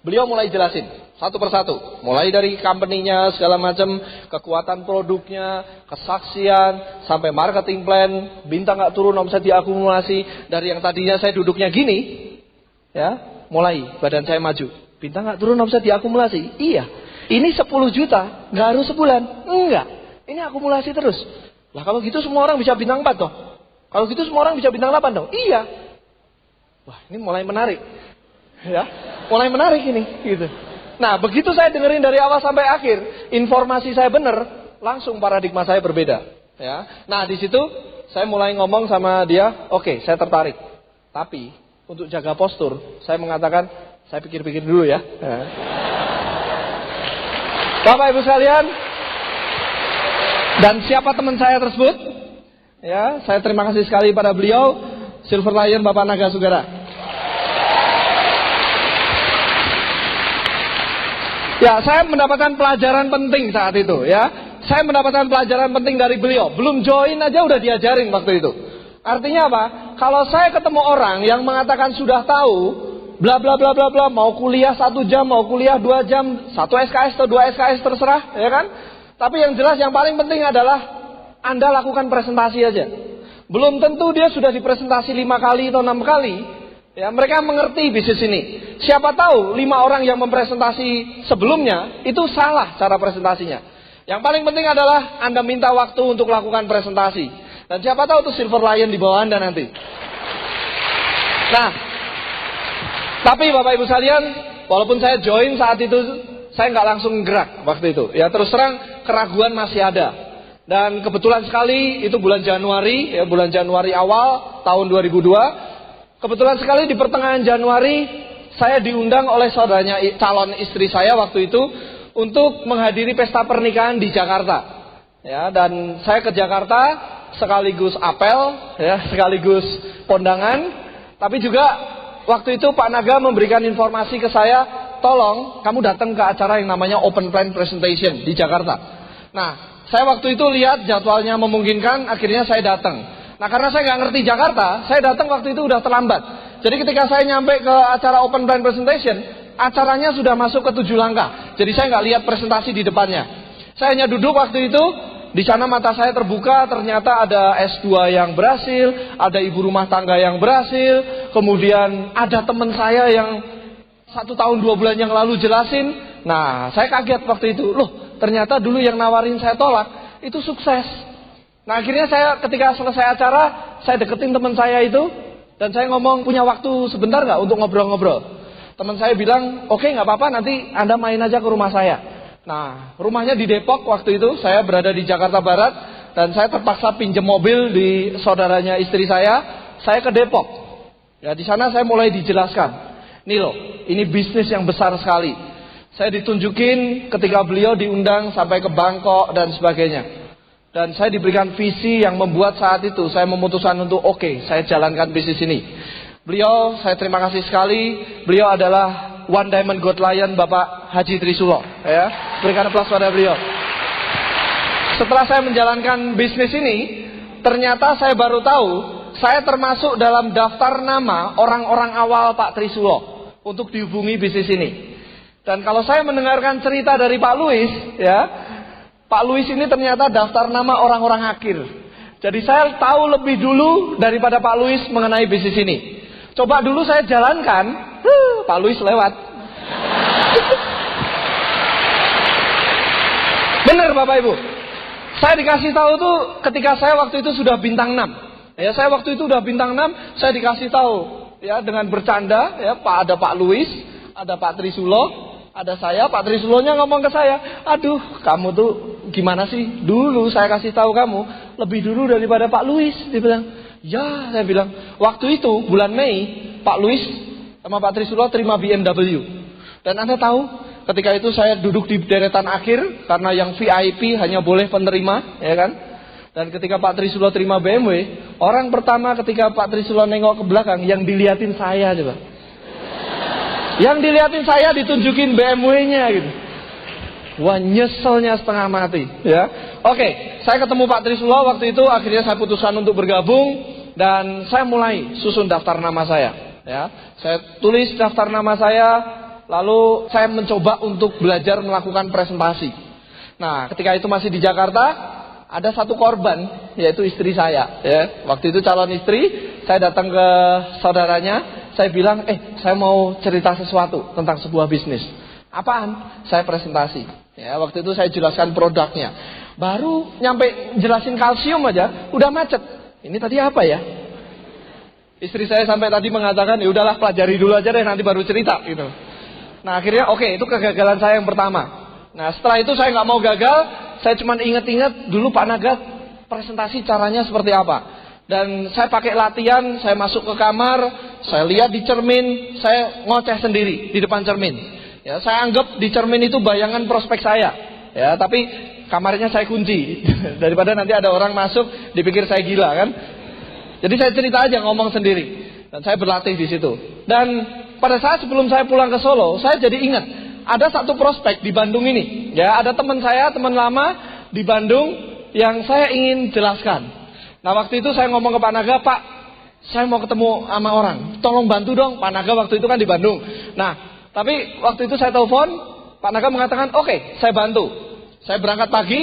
Speaker 2: beliau mulai jelasin satu persatu. Mulai dari company-nya, segala macam, kekuatan produknya, kesaksian, sampai marketing plan, bintang gak turun, omset diakumulasi. Dari yang tadinya saya duduknya gini, ya, mulai badan saya maju. Bintang gak turun, omset diakumulasi. Iya, ini 10 juta, gak harus sebulan. Enggak, ini akumulasi terus. Lah kalau gitu semua orang bisa bintang 4 dong. Kalau gitu semua orang bisa bintang 8 dong. Iya. Wah, ini mulai menarik. Ya, mulai menarik ini, gitu. Nah, begitu saya dengerin dari awal sampai akhir, informasi saya benar, langsung paradigma saya berbeda. Ya, nah di situ saya mulai ngomong sama dia, oke, saya tertarik. Tapi untuk jaga postur, saya mengatakan, saya pikir-pikir dulu ya. Bapak Ibu sekalian, dan siapa teman saya tersebut? Ya, saya terima kasih sekali pada beliau, Silver Lion Bapak Naga Sugara. Ya, saya mendapatkan pelajaran penting saat itu ya. Saya mendapatkan pelajaran penting dari beliau. Belum join aja udah diajarin waktu itu. Artinya apa? Kalau saya ketemu orang yang mengatakan sudah tahu, bla bla bla bla bla, mau kuliah 1 jam, mau kuliah 2 jam, 1 SKS atau 2 SKS terserah, ya kan? Tapi yang jelas yang paling penting adalah Anda lakukan presentasi aja. Belum tentu dia sudah dipresentasi 5 kali atau 6 kali. Ya, mereka mengerti bisnis ini. Siapa tahu 5 orang yang mempresentasi sebelumnya itu salah cara presentasinya. Yang paling penting adalah Anda minta waktu untuk lakukan presentasi. Dan siapa tahu itu Silver Lion di bawah Anda nanti. Nah, tapi Bapak Ibu sekalian, walaupun saya join saat itu, saya nggak langsung gerak waktu itu. Ya, terus terang keraguan masih ada. Dan kebetulan sekali itu bulan Januari, ya, bulan Januari awal tahun 2002. Kebetulan sekali di pertengahan Januari saya diundang oleh saudaranya calon istri saya waktu itu untuk menghadiri pesta pernikahan di Jakarta. Ya, dan saya ke Jakarta sekaligus apel, ya, sekaligus kondangan, tapi juga waktu itu Pak Naga memberikan informasi ke saya, tolong kamu datang ke acara yang namanya Open Plan Presentation di Jakarta. Nah, saya waktu itu lihat jadwalnya memungkinkan, akhirnya saya datang. Nah, karena saya nggak ngerti Jakarta, saya datang waktu itu udah terlambat. Jadi ketika saya nyampe ke acara Open Plan Presentation, acaranya sudah masuk ke 7 langkah. Jadi saya nggak lihat presentasi di depannya. Saya hanya duduk waktu itu. Di sana mata saya terbuka, ternyata ada S2 yang berhasil, ada ibu rumah tangga yang berhasil, kemudian ada teman saya yang 1 tahun 2 bulan yang lalu jelasin. Nah, saya kaget waktu itu, loh ternyata dulu yang nawarin saya tolak, itu sukses. Nah, akhirnya saya ketika selesai acara, saya deketin teman saya itu, dan saya ngomong, punya waktu sebentar nggak untuk ngobrol-ngobrol? Teman saya bilang, oke nggak apa-apa, nanti Anda main aja ke rumah saya. Nah, rumahnya di Depok waktu itu, saya berada di Jakarta Barat, dan saya terpaksa pinjam mobil di saudaranya istri saya ke Depok. Ya, di sana saya mulai dijelaskan, nih loh, ini bisnis yang besar sekali. Saya ditunjukin ketika beliau diundang sampai ke Bangkok dan sebagainya. Dan saya diberikan visi yang membuat saat itu saya memutuskan untuk oke, saya jalankan bisnis ini. Beliau, saya terima kasih sekali, beliau adalah One Diamond God Lion Bapak Haji Trisulo, ya. Berikan aplaus pada beliau. Setelah saya menjalankan bisnis ini, ternyata saya baru tahu saya termasuk dalam daftar nama orang-orang awal Pak Trisulo untuk dihubungi bisnis ini. Dan kalau saya mendengarkan cerita dari Pak Louis, ya, Pak Louis ini ternyata daftar nama orang-orang akhir. Jadi saya tahu lebih dulu daripada Pak Louis mengenai bisnis ini. Coba dulu saya jalankan, Pak Louis lewat. Benar Bapak Ibu. Saya dikasih tahu tuh ketika saya waktu itu sudah bintang 6. Ya, saya waktu itu udah bintang 6, saya dikasih tahu ya dengan bercanda, ya, ada Pak Louis, ada Pak Trisulo, ada saya. Pak Trisulonya ngomong ke saya, "Aduh, kamu tuh gimana sih? Dulu saya kasih tahu kamu lebih dulu daripada Pak Louis." Dia bilang, "Ya," saya bilang, "waktu itu bulan Mei, Pak Louis sama Pak Trisulo terima BMW." Dan Anda tahu, ketika itu saya duduk di deretan akhir karena yang VIP hanya boleh penerima, ya kan? Dan ketika Pak Trisulo terima BMW, orang pertama ketika Pak Trisulo nengok ke belakang, yang diliatin saya coba. Yang diliatin saya, ditunjukin BMW-nya gitu. Wah, nyeselnya setengah mati, ya. Oke, saya ketemu Pak Trisulo waktu itu, akhirnya saya putuskan untuk bergabung dan saya mulai susun daftar nama saya, ya. Saya tulis daftar nama saya, lalu saya mencoba untuk belajar melakukan presentasi. Nah, ketika itu masih di Jakarta, ada satu korban, yaitu istri saya, ya. Waktu itu calon istri, saya datang ke saudaranya, saya bilang, saya mau cerita sesuatu tentang sebuah bisnis. Apaan? Saya presentasi. Ya, waktu itu saya jelaskan produknya. Baru nyampe jelasin kalsium aja, udah macet. Ini tadi apa ya? Istri saya sampai tadi mengatakan, ya udahlah pelajari dulu aja deh, nanti baru cerita gitu. Nah, akhirnya itu kegagalan saya yang pertama. Nah, setelah itu saya nggak mau gagal, saya cuma inget-inget dulu Pak Naga presentasi caranya seperti apa. Dan saya pakai latihan, saya masuk ke kamar, saya lihat di cermin, saya ngoceh sendiri di depan cermin. Ya, saya anggap di cermin itu bayangan prospek saya. Ya, tapi kamarnya saya kunci daripada nanti ada orang masuk dipikir saya gila kan. Jadi saya cerita aja ngomong sendiri. Dan saya berlatih di situ. Dan pada saat sebelum saya pulang ke Solo, saya jadi ingat ada satu prospek di Bandung ini. Ya, ada teman saya, teman lama di Bandung yang saya ingin jelaskan. Nah, waktu itu saya ngomong ke Pak Naga, "Pak, saya mau ketemu sama orang. Tolong bantu dong." Pak Naga waktu itu kan di Bandung. Nah, tapi waktu itu saya telepon, Pak Naga mengatakan, "Oke, saya bantu." Saya berangkat pagi,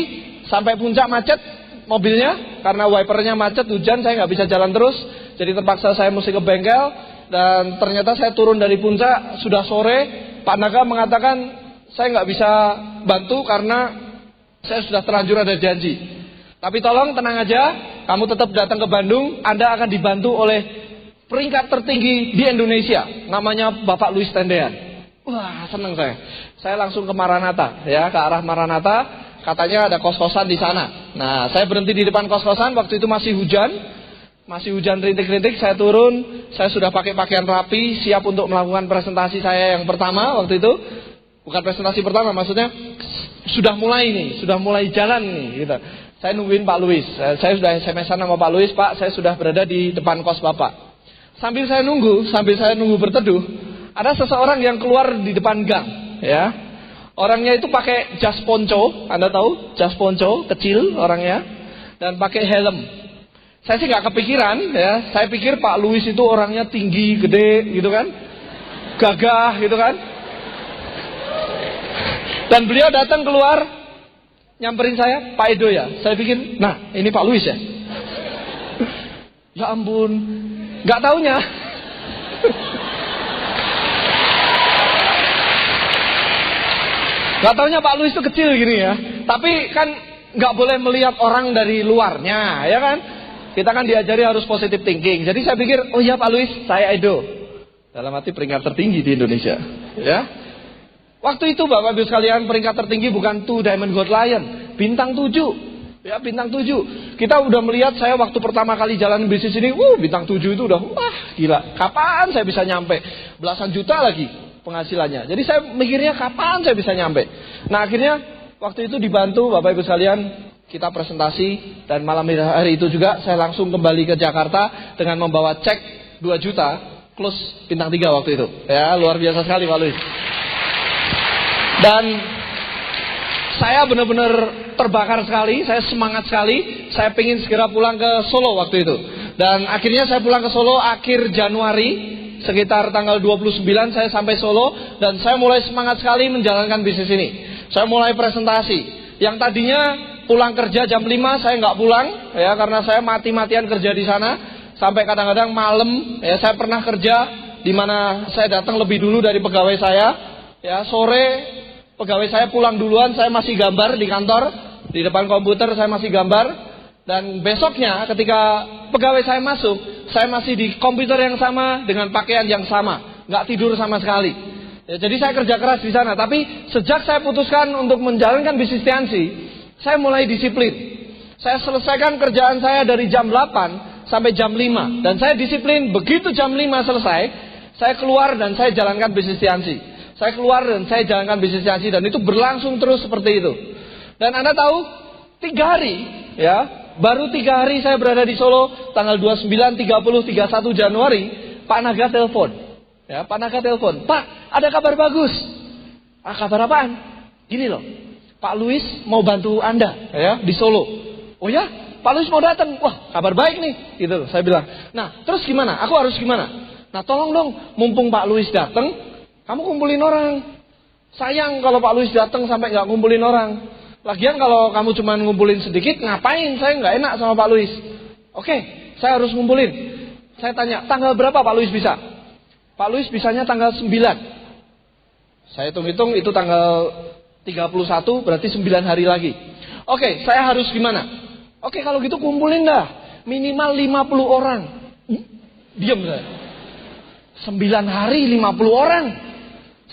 Speaker 2: sampai puncak macet mobilnya, karena wipernya macet, hujan, saya nggak bisa jalan terus. Jadi terpaksa saya mesti ke bengkel, dan ternyata saya turun dari puncak, sudah sore. Pak Naga mengatakan, "Saya nggak bisa bantu karena saya sudah terlanjur ada janji. Tapi tolong tenang aja, kamu tetap datang ke Bandung, Anda akan dibantu oleh peringkat tertinggi di Indonesia, namanya Bapak Louis Tendean." Wah, senang saya. Saya langsung ke Maranatha, ya, ke arah Maranatha. Katanya ada kos-kosan di sana. Nah, saya berhenti di depan kos-kosan. Waktu itu masih hujan rintik-rintik. Saya turun, saya sudah pakai pakaian rapi, siap untuk melakukan presentasi saya yang pertama waktu itu. Bukan presentasi pertama, maksudnya sudah mulai jalan nih, gitu. Saya nungguin Pak Louis. Saya sudah SMS-an sama Pak Louis, "Pak, saya sudah berada di depan kos Bapak." sambil saya nunggu berteduh, ada seseorang yang keluar di depan gang, ya. Orangnya itu pakai jas ponco, Anda tahu, jas ponco kecil orangnya, dan pakai helm. Saya sih nggak kepikiran, ya. Saya pikir Pak Louis itu orangnya tinggi, gede, gitu kan, gagah, gitu kan. Dan beliau datang keluar, nyamperin saya, Pak Edo ya. Saya pikir, nah ini Pak Louis ya. Ya ampun, nggak taunya. Gak taunya Pak Louis itu kecil gini ya. Tapi kan gak boleh melihat orang dari luarnya, ya kan. Kita kan diajari harus positive thinking. Jadi saya pikir, oh iya Pak Louis, saya Edo. Dalam arti peringkat tertinggi di Indonesia, ya. Waktu itu Bapak Ibu sekalian, peringkat tertinggi bukan 2 Diamond Gold Lion, bintang 7. Ya, bintang 7. Kita udah melihat, saya waktu pertama kali jalan bisnis ini, bintang 7 itu udah, wah gila. Kapan saya bisa nyampe? Belasan juta lagi penghasilannya. Jadi saya mikirnya kapan saya bisa nyampe. Nah akhirnya waktu itu dibantu Bapak Ibu sekalian, kita presentasi, dan malam hari itu juga saya langsung kembali ke Jakarta dengan membawa cek 2 juta close bintang 3 waktu itu. Ya, luar biasa sekali Pak Louis. Dan saya benar-benar terbakar sekali, saya semangat sekali, saya pengen segera pulang ke Solo waktu itu. Dan akhirnya saya pulang ke Solo akhir Januari. Sekitar tanggal 29 saya sampai Solo, dan saya mulai semangat sekali menjalankan bisnis ini. Saya mulai presentasi. Yang tadinya pulang kerja jam 5 saya nggak pulang, ya, karena saya mati-matian kerja di sana sampai kadang-kadang malam. Ya, saya pernah kerja di mana saya datang lebih dulu dari pegawai saya. Ya, sore pegawai saya pulang duluan, saya masih gambar di kantor, di depan komputer saya masih gambar. Dan besoknya ketika pegawai saya masuk, saya masih di komputer yang sama dengan pakaian yang sama, nggak tidur sama sekali. Ya, jadi saya kerja keras di sana. Tapi sejak saya putuskan untuk menjalankan bisnis Tianxi, saya mulai disiplin. Saya selesaikan kerjaan saya dari jam 8 sampai jam 5. Dan saya disiplin, begitu jam 5 selesai, saya keluar dan saya jalankan bisnis Tianxi. Saya keluar dan saya jalankan bisnis Tianxi, dan itu berlangsung terus seperti itu. Dan Anda tahu, 3 hari, ya, baru 3 hari saya berada di Solo, tanggal 29, 30, 31 Januari, Pak Naga telepon. Ya, Pak Naga telepon, Pak, ada kabar bagus. Kabar apaan? Gini loh, Pak Louis mau bantu Anda, ya, di Solo. Oh ya, Pak Louis mau datang. Wah, kabar baik nih, gitu loh. Saya bilang, nah terus gimana? Aku harus gimana? Nah tolong dong, mumpung Pak Louis datang, kamu kumpulin orang. Sayang kalau Pak Louis datang sampai nggak kumpulin orang. Lagian kalau kamu cuma ngumpulin sedikit, ngapain? Saya nggak enak sama Pak Louis. Oke, saya harus ngumpulin. Saya tanya, tanggal berapa Pak Louis bisa? Pak Louis bisanya tanggal 9. Saya hitung-hitung itu tanggal 31, berarti 9 hari lagi. Oke, saya harus gimana? Oke, kalau gitu kumpulin dah. Minimal 50 orang. Diam saya. 9 hari 50 orang.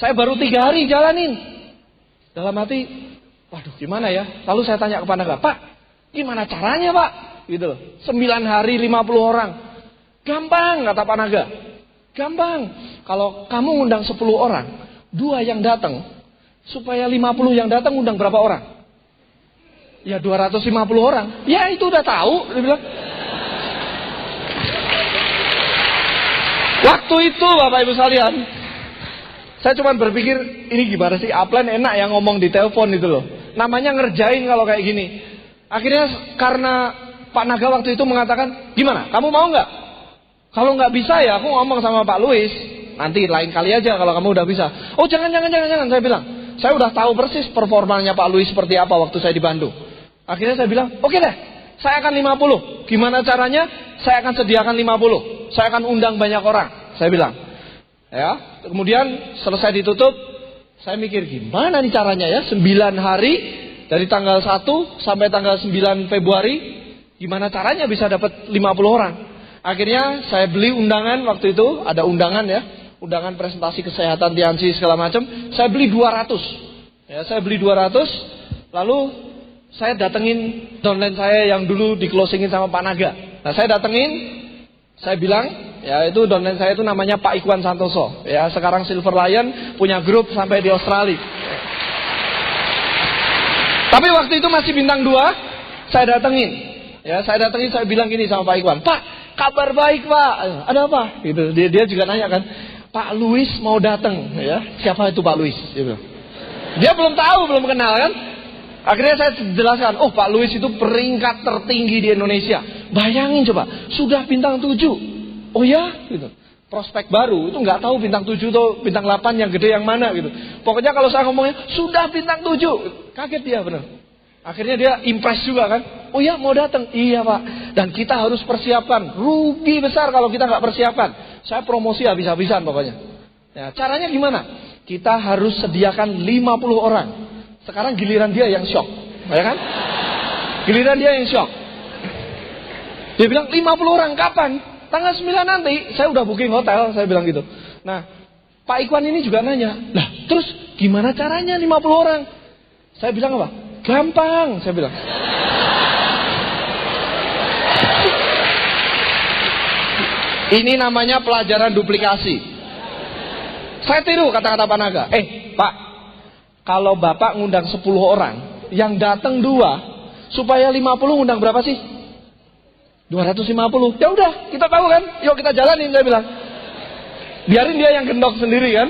Speaker 2: Saya baru 3 hari jalanin. Dalam hati, waduh gimana ya? Lalu saya tanya ke Pak Naga, Pak, gimana caranya Pak? Gitu loh. 9 hari 50 orang. Gampang, kata Pak Naga. Gampang. Kalau kamu undang 10 orang, 2 yang datang, supaya 50 yang datang undang berapa orang? Ya 250 orang. Ya itu udah tahu, dia bilang. Waktu itu Bapak Ibu sekalian, saya cuma berpikir, ini gimana sih, upline enak yang ngomong di telepon itu loh. Namanya ngerjain kalau kayak gini. Akhirnya karena Pak Naga waktu itu mengatakan, gimana, kamu mau nggak? Kalau nggak bisa ya aku ngomong sama Pak Louis, nanti lain kali aja kalau kamu udah bisa. Oh jangan, saya bilang. Saya udah tahu persis performanya Pak Louis seperti apa waktu saya di Bandung. Akhirnya saya bilang, oke deh, saya akan 50. Gimana caranya? Saya akan sediakan 50. Saya akan undang banyak orang, saya bilang. Ya, kemudian selesai ditutup, saya mikir gimana nih caranya ya, 9 hari dari tanggal 1 sampai tanggal 9 Februari, gimana caranya bisa dapat 50 orang. Akhirnya saya beli undangan waktu itu, ada undangan ya, undangan presentasi kesehatan Tianxi segala macam, saya beli 200. Ya, saya beli 200, lalu saya datengin downline saya yang dulu di closingin sama Pak Naga. Nah, saya datengin, saya bilang, ya itu downline saya itu namanya Pak Iwan Santoso. Ya, sekarang Silver Lion, punya grup sampai di Australia. Tapi waktu itu masih bintang 2, saya datengin. Ya, saya datengin, saya bilang gini sama Pak Iwan, Pak, kabar baik Pak. Ada apa? Gitu. Dia juga nanya kan, Pak Luis mau datang, ya. Siapa itu Pak Luis? Gitu. Dia belum tahu, belum kenal kan. Akhirnya saya jelaskan, oh Pak Luis itu peringkat tertinggi di Indonesia. Bayangin coba, sudah bintang 7. Oh ya? Gitu. Prospek baru, itu nggak tahu bintang 7 atau bintang 8 yang gede yang mana gitu. Pokoknya kalau saya ngomongnya, sudah bintang 7. Kaget dia benar. Akhirnya dia impress juga kan. Oh ya mau datang. Iya Pak. Dan kita harus persiapkan. Rugi besar kalau kita nggak persiapkan. Saya promosi habis-habisan pokoknya. Ya, caranya gimana? Kita harus sediakan 50 orang. Sekarang giliran dia yang shock. Ya kan? Giliran dia yang shock. Dia bilang 50 orang kapan? Tanggal 9 nanti. Saya udah booking hotel. Saya bilang gitu. Nah Pak Ikhwan ini juga nanya. Lah terus gimana caranya 50 orang? Saya bilang apa? Gampang, saya bilang. Ini namanya pelajaran duplikasi. Saya tiru kata-kata Pak Naga. Pak, kalau Bapak ngundang 10 orang, yang datang 2, supaya 50 ngundang berapa sih? 250. Ya udah, kita tahu kan? Yuk kita jalanin, saya bilang. Biarin dia yang gendok sendiri kan?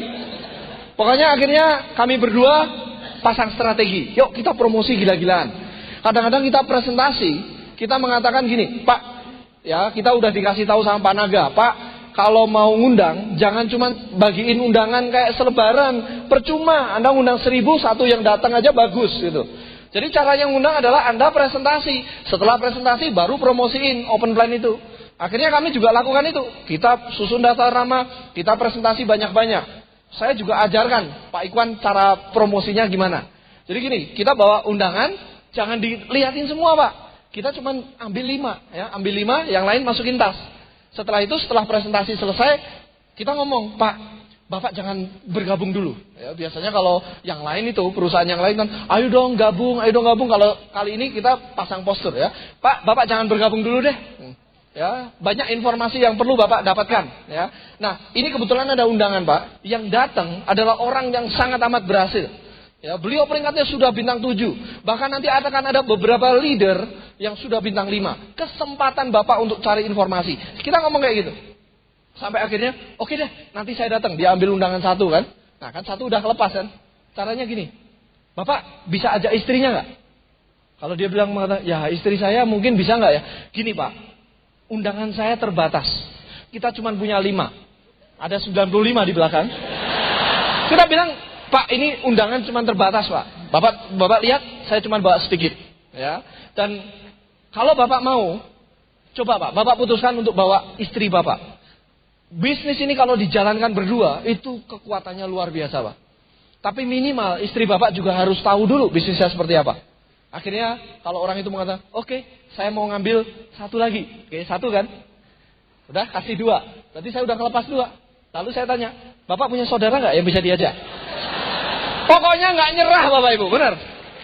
Speaker 2: Pokoknya akhirnya kami berdua pasang strategi. Yuk kita promosi gila-gilaan. Kadang-kadang kita presentasi, kita mengatakan gini, Pak, ya kita udah dikasih tahu sama Pak Naga, Pak, kalau mau ngundang, jangan cuma bagiin undangan kayak selebaran, percuma. Anda ngundang 1000, satu yang datang aja bagus gitu. Jadi caranya ngundang adalah Anda presentasi. Setelah presentasi baru promosiin open plan itu. Akhirnya kami juga lakukan itu. Kita susun daftar nama, kita presentasi banyak-banyak. Saya juga ajarkan Pak Ikhwan cara promosinya gimana. Jadi gini, kita bawa undangan, jangan dilihatin semua Pak. Kita cuma ambil 5, ya, ambil 5, yang lain masukin tas. Setelah itu, setelah presentasi selesai, kita ngomong, Pak, Bapak jangan bergabung dulu. Ya, biasanya kalau yang lain itu, perusahaan yang lain kan, ayo dong gabung. Kalau kali ini kita pasang poster ya, Pak, Bapak jangan bergabung dulu deh. Ya, banyak informasi yang perlu Bapak dapatkan ya. Nah, ini kebetulan ada undangan Pak. Yang datang adalah orang yang sangat amat berhasil. Ya, beliau peringkatnya sudah bintang 7. Bahkan nanti akan ada beberapa leader yang sudah bintang 5. Kesempatan Bapak untuk cari informasi. Kita ngomong kayak gitu. Sampai akhirnya, oke deh, nanti saya datang. Dia ambil undangan 1 kan. Nah, kan 1 udah kelepas kan. Caranya gini. Bapak bisa ajak istrinya nggak? Kalau dia bilang, ya istri saya mungkin bisa nggak ya? Gini Pak. Undangan saya terbatas. Kita cuma punya 5. Ada 95 di belakang. Kita bilang, Pak ini undangan cuma terbatas Pak. Bapak lihat, saya cuma bawa sedikit. Ya. Dan kalau Bapak mau, coba Pak, Bapak putuskan untuk bawa istri Bapak. Bisnis ini kalau dijalankan berdua, itu kekuatannya luar biasa Pak. Tapi minimal istri Bapak juga harus tahu dulu bisnisnya seperti apa. Akhirnya kalau orang itu mengatakan, oke, saya mau ngambil 1 lagi. Oke, 1 kan? Udah kasih 2. Berarti saya udah kelepas 2. Lalu saya tanya, Bapak punya saudara nggak yang bisa diajak? Pokoknya nggak nyerah Bapak Ibu, benar.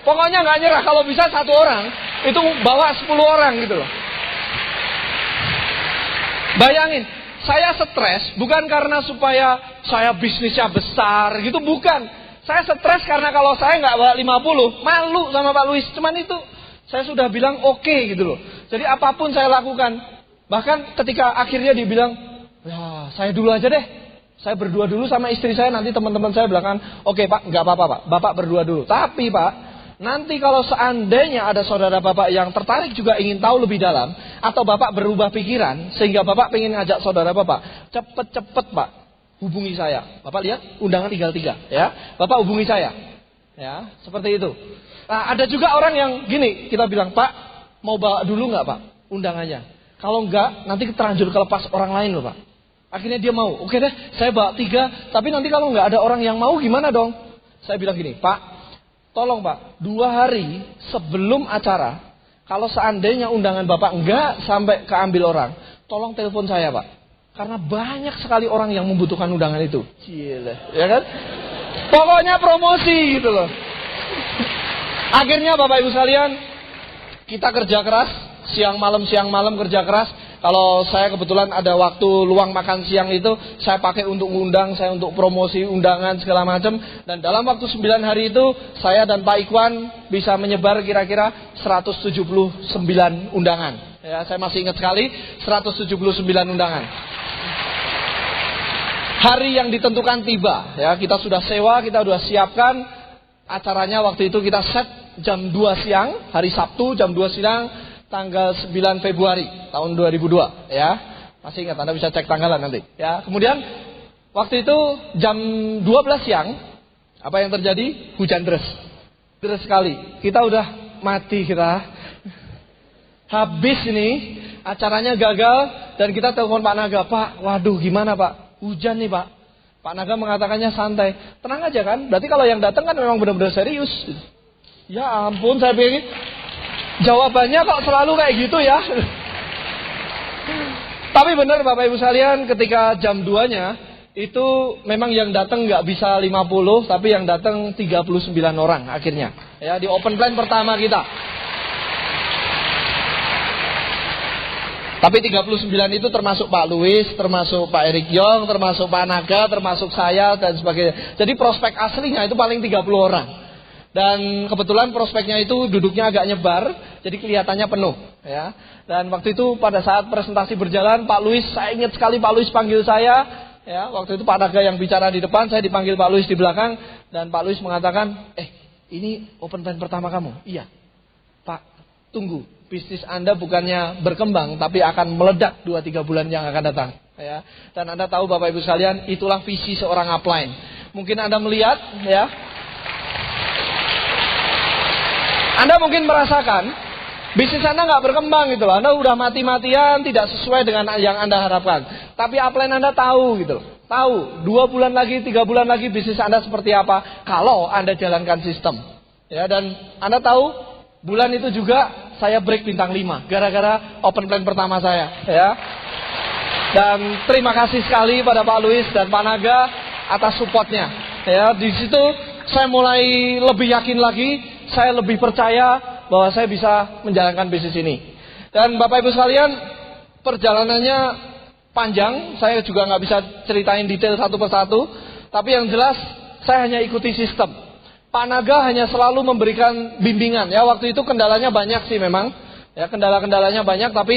Speaker 2: Pokoknya nggak nyerah. Kalau bisa 1 orang, itu bawa 10 orang gitu loh. Bayangin, saya stres bukan karena supaya saya bisnisnya besar gitu, bukan. Saya stres karena kalau saya nggak bawa 50, malu sama Pak Luis. Cuman itu, saya sudah bilang oke gitu loh. Jadi apapun saya lakukan. Bahkan ketika akhirnya dia bilang, ya saya dulu aja deh. Saya berdua dulu sama istri saya, nanti teman-teman saya belakangan, oke Pak, nggak apa-apa Pak. Bapak berdua dulu. Tapi Pak, nanti kalau seandainya ada saudara Bapak yang tertarik juga ingin tahu lebih dalam, atau Bapak berubah pikiran, sehingga Bapak pengen ngajak saudara Bapak, cepet-cepet Pak. Hubungi saya. Bapak lihat undangan tinggal 3 ya. Bapak hubungi saya. Ya, seperti itu. Nah, ada juga orang yang gini, kita bilang, "Pak, mau bawa dulu nggak Pak undangannya? Kalau enggak, nanti terlanjur kelepas orang lain loh Pak." Akhirnya dia mau. Oke deh, saya bawa 3, tapi nanti kalau nggak ada orang yang mau gimana dong? Saya bilang gini, "Pak, tolong Pak, 2 hari sebelum acara, kalau seandainya undangan Bapak enggak sampai keambil orang, tolong telepon saya Pak. Karena banyak sekali orang yang membutuhkan undangan itu." Gila, ya kan? Pokoknya promosi gitu loh. Akhirnya Bapak Ibu sekalian, kita kerja keras, siang malam kerja keras. Kalau saya kebetulan ada waktu luang makan siang itu, saya pakai untuk undang, saya untuk promosi undangan segala macam. Dan dalam waktu 9 hari itu, saya dan Pak Ikhwan bisa menyebar kira-kira 179 undangan. Ya, saya masih ingat sekali 179 undangan. Hari yang ditentukan tiba, ya, kita sudah sewa, kita sudah siapkan acaranya. Waktu itu kita set jam 2 siang, hari Sabtu jam 2 siang, tanggal 9 Februari tahun 2002, ya. Masih ingat, Anda bisa cek tanggalan nanti, ya. Kemudian waktu itu jam 12 siang, apa yang terjadi? Hujan deras. Deras sekali. Kita udah mati kita. Habis ini, acaranya gagal dan kita telepon Pak Naga, "Pak, waduh gimana Pak? Hujan nih Pak." Pak Naga mengatakannya santai. "Tenang aja kan, berarti kalau yang datang kan memang benar-benar serius." Ya ampun, saya pikir jawabannya kok selalu kayak gitu ya. Tapi benar Bapak Ibu sekalian, ketika jam 2-nya itu memang yang datang nggak bisa 50, tapi yang datang 39 orang akhirnya. Ya, di open plan pertama kita. Tapi 39 itu termasuk Pak Louis, termasuk Pak Erik Yong, termasuk Pak Naga, termasuk saya dan sebagainya. Jadi prospek aslinya itu paling 30 orang. Dan kebetulan prospeknya itu duduknya agak nyebar, jadi kelihatannya penuh, ya. Dan waktu itu pada saat presentasi berjalan, Pak Louis, saya ingat sekali Pak Louis panggil saya, ya. Waktu itu Pak Naga yang bicara di depan, saya dipanggil Pak Louis di belakang, dan Pak Louis mengatakan, ini open plan pertama kamu? Iya. Pak, tunggu, bisnis Anda bukannya berkembang, tapi akan meledak 2-3 bulan yang akan datang, ya. Dan Anda tahu Bapak Ibu sekalian, itulah visi seorang upline. Mungkin Anda melihat, ya. Anda mungkin merasakan bisnis Anda nggak berkembang gitu loh. Anda udah mati-matian, tidak sesuai dengan yang Anda harapkan. Tapi upline Anda tahu gitu loh. Tahu 2 bulan lagi, 3 bulan lagi bisnis Anda seperti apa kalau Anda jalankan sistem. Ya, dan Anda tahu bulan itu juga saya break bintang 5 gara-gara open plan pertama saya, ya. Dan terima kasih sekali pada Pak Louis dan Pak Naga atas supportnya. Ya, di situ saya mulai lebih yakin lagi. Saya lebih percaya bahwa saya bisa menjalankan bisnis ini. Dan Bapak Ibu sekalian, perjalanannya panjang. Saya juga nggak bisa ceritain detail satu persatu. Tapi yang jelas, saya hanya ikuti sistem. Pak Naga hanya selalu memberikan bimbingan. Ya, waktu itu kendalanya banyak sih memang. Ya, kendala-kendalanya banyak. Tapi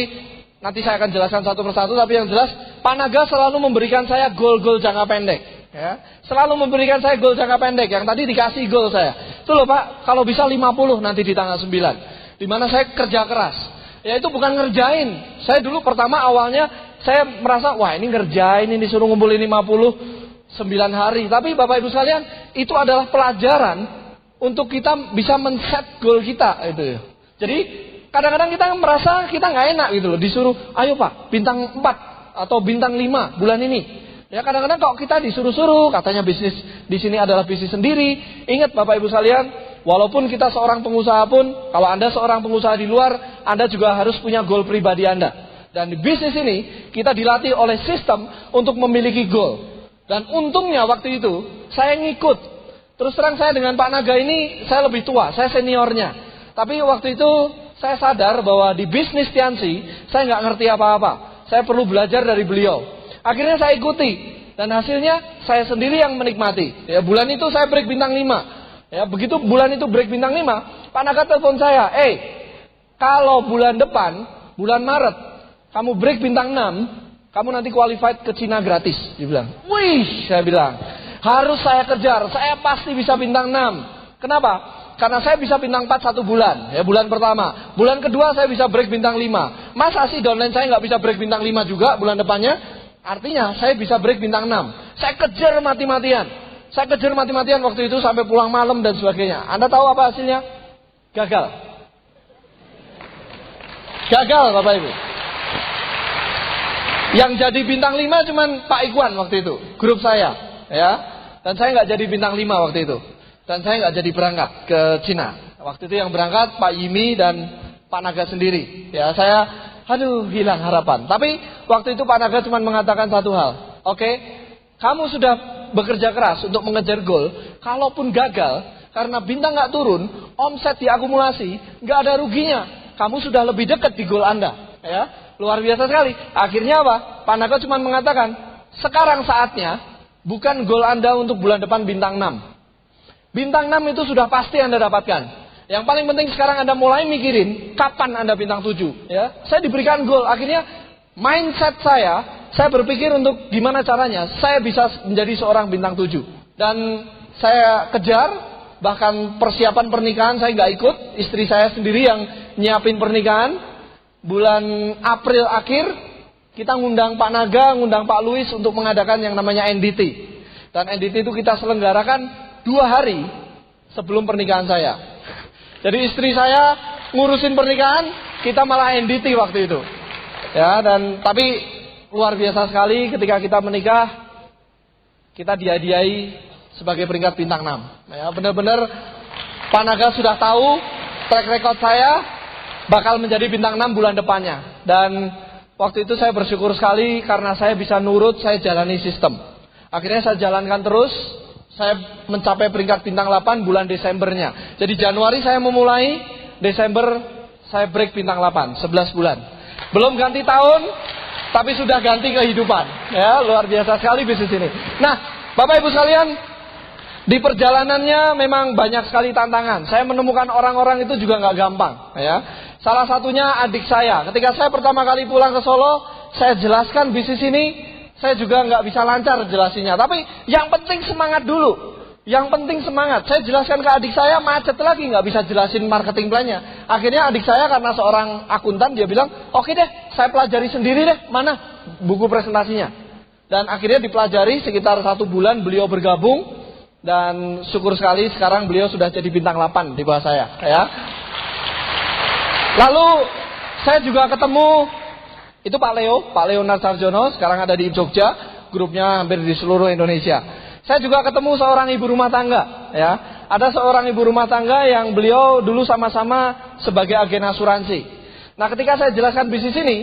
Speaker 2: nanti saya akan jelaskan satu persatu. Tapi yang jelas, Pak Naga selalu memberikan saya goal-goal jangka pendek. Ya, selalu memberikan saya goal jangka pendek. Yang tadi dikasih goal saya. Itu loh Pak, kalau bisa 50 nanti di tanggal 9. Dimana saya kerja keras. Ya itu bukan ngerjain. Saya dulu pertama awalnya saya merasa, wah ini ngerjain, ini disuruh ngumpulin 59 hari. Tapi Bapak Ibu sekalian, itu adalah pelajaran untuk kita bisa men-set goal kita. Itu ya. Jadi kadang-kadang kita merasa kita nggak enak gitu loh. Disuruh, ayo Pak, bintang 4 atau bintang 5 bulan ini. Ya kadang-kadang kalau kita disuruh-suruh, katanya bisnis di sini adalah bisnis sendiri. Ingat Bapak Ibu sekalian, walaupun kita seorang pengusaha pun, kalau Anda seorang pengusaha di luar, Anda juga harus punya goal pribadi Anda. Dan di bisnis ini, kita dilatih oleh sistem untuk memiliki goal. Dan untungnya waktu itu, saya ngikut. Terus terang saya dengan Pak Naga ini, saya lebih tua, saya seniornya. Tapi waktu itu, saya sadar bahwa di bisnis Tiansi, saya nggak ngerti apa-apa. Saya perlu belajar dari beliau. Akhirnya saya ikuti dan hasilnya saya sendiri yang menikmati. Ya, bulan itu saya break bintang 5. Ya, begitu bulan itu break bintang 5, Pak Naga telepon saya, kalau bulan depan, bulan Maret, kamu break bintang 6, kamu nanti qualified ke Cina gratis." Dia bilang. "Wih," saya bilang, "harus saya kejar, saya pasti bisa bintang 6. Kenapa? Karena saya bisa bintang 4 1 bulan, ya bulan pertama. Bulan kedua saya bisa break bintang 5. Masa sih downline saya nggak bisa break bintang 5 juga bulan depannya? Artinya saya bisa break bintang 6. Saya kejar mati-matian. Saya kejar mati-matian waktu itu sampai pulang malam dan sebagainya. Anda tahu apa hasilnya? Gagal. Gagal Bapak Ibu. Yang jadi bintang 5 cuman Pak Ikwan waktu itu, grup saya, ya. Dan saya nggak jadi bintang 5 waktu itu. Dan saya nggak jadi berangkat ke Cina. Waktu itu yang berangkat Pak Yimi dan Pak Naga sendiri. Ya, saya hilang harapan. Tapi waktu itu Pak Naga cuma mengatakan satu hal. Oke, kamu sudah bekerja keras untuk mengejar goal. Kalaupun gagal, karena bintang nggak turun, omset diakumulasi, nggak ada ruginya. Kamu sudah lebih dekat di goal Anda. Ya, luar biasa sekali. Akhirnya apa? Pak Naga cuma mengatakan, sekarang saatnya bukan goal Anda untuk bulan depan bintang 6. Bintang 6 itu sudah pasti Anda dapatkan. Yang paling penting sekarang Anda mulai mikirin kapan Anda bintang 7, ya. Saya diberikan goal, akhirnya mindset saya berpikir untuk gimana caranya saya bisa menjadi seorang bintang 7. Dan saya kejar, bahkan persiapan pernikahan saya nggak ikut, istri saya sendiri yang nyiapin pernikahan. Bulan April akhir kita ngundang Pak Naga, ngundang Pak Luis untuk mengadakan yang namanya NDT. Dan NDT itu kita selenggarakan 2 hari sebelum pernikahan saya. Jadi istri saya ngurusin pernikahan, kita malah NDT waktu itu. Ya, dan tapi luar biasa sekali ketika kita menikah, kita dihadiahi sebagai peringkat bintang 6. Ya, benar-benar Pak Naga sudah tahu track record saya bakal menjadi bintang 6 bulan depannya. Dan waktu itu saya bersyukur sekali karena saya bisa nurut, saya jalani sistem. Akhirnya saya jalankan terus. Saya mencapai peringkat bintang 8 bulan Desembernya. Jadi Januari saya memulai, Desember saya break bintang 8, 11 bulan. Belum ganti tahun, tapi sudah ganti kehidupan. Ya, luar biasa sekali bisnis ini. Nah, Bapak Ibu sekalian, di perjalanannya memang banyak sekali tantangan. Saya menemukan orang-orang itu juga nggak gampang. Ya, salah satunya adik saya. Ketika saya pertama kali pulang ke Solo, saya jelaskan bisnis ini. Saya juga nggak bisa lancar jelasinnya. Tapi yang penting semangat dulu. Yang penting semangat. Saya jelaskan ke adik saya, macet lagi nggak bisa jelasin marketing plan-nya. Akhirnya adik saya karena seorang akuntan, dia bilang, oke deh, saya pelajari sendiri deh. Mana buku presentasinya. Dan akhirnya dipelajari sekitar 1 bulan beliau bergabung. Dan syukur sekali sekarang beliau sudah jadi bintang 8 di bawah saya. Ya. Lalu saya juga ketemu itu Pak Leonard Sarjono, sekarang ada di Jogja, grupnya hampir di seluruh Indonesia. Saya juga ketemu seorang ibu rumah tangga, ya. Ada seorang ibu rumah tangga yang beliau dulu sama-sama sebagai agen asuransi. Nah, ketika saya jelaskan bisnis ini,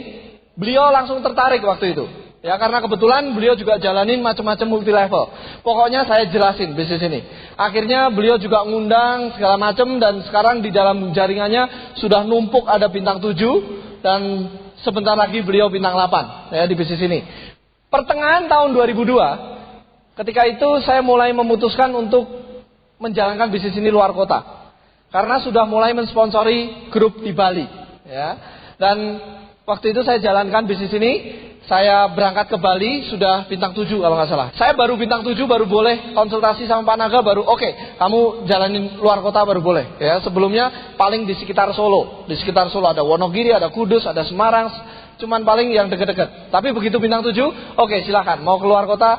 Speaker 2: beliau langsung tertarik waktu itu. Ya, karena kebetulan beliau juga jalanin macam-macam multi level. Pokoknya saya jelasin bisnis ini. Akhirnya beliau juga ngundang segala macam dan sekarang di dalam jaringannya sudah numpuk ada bintang 7 dan sebentar lagi beliau bintang 8 ya, di bisnis ini. Pertengahan tahun 2002, ketika itu saya mulai memutuskan untuk menjalankan bisnis ini luar kota. Karena sudah mulai mensponsori grup di Bali. Ya. Dan waktu itu saya jalankan bisnis ini, saya berangkat ke Bali, sudah bintang 7 kalau nggak salah. Saya baru bintang 7, baru boleh konsultasi sama Pak Naga, baru oke, kamu jalanin luar kota baru boleh. Ya, sebelumnya paling di sekitar Solo. Di sekitar Solo ada Wonogiri, ada Kudus, ada Semarang, cuman paling yang deket-deket. Tapi begitu bintang 7, oke silakan, mau keluar kota,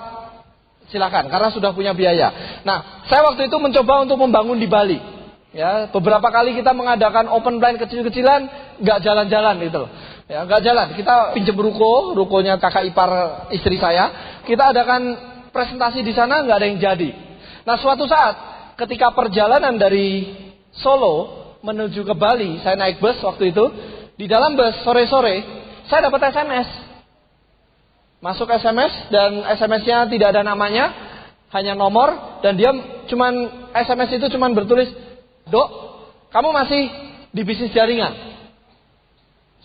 Speaker 2: silakan, karena sudah punya biaya. Nah, saya waktu itu mencoba untuk membangun di Bali. Ya, beberapa kali kita mengadakan open plan kecil-kecilan, nggak jalan-jalan gitu loh. Ya, nggak jalan. Kita pinjam rukonya kakak ipar istri saya. Kita adakan presentasi di sana, nggak ada yang jadi. Nah, suatu saat ketika perjalanan dari Solo menuju ke Bali, saya naik bus waktu itu. Di dalam bus sore-sore, saya dapat SMS. Masuk SMS dan SMS-nya tidak ada namanya, hanya nomor dan dia SMS itu cuman bertulis, "Dok, kamu masih di bisnis jaringan?"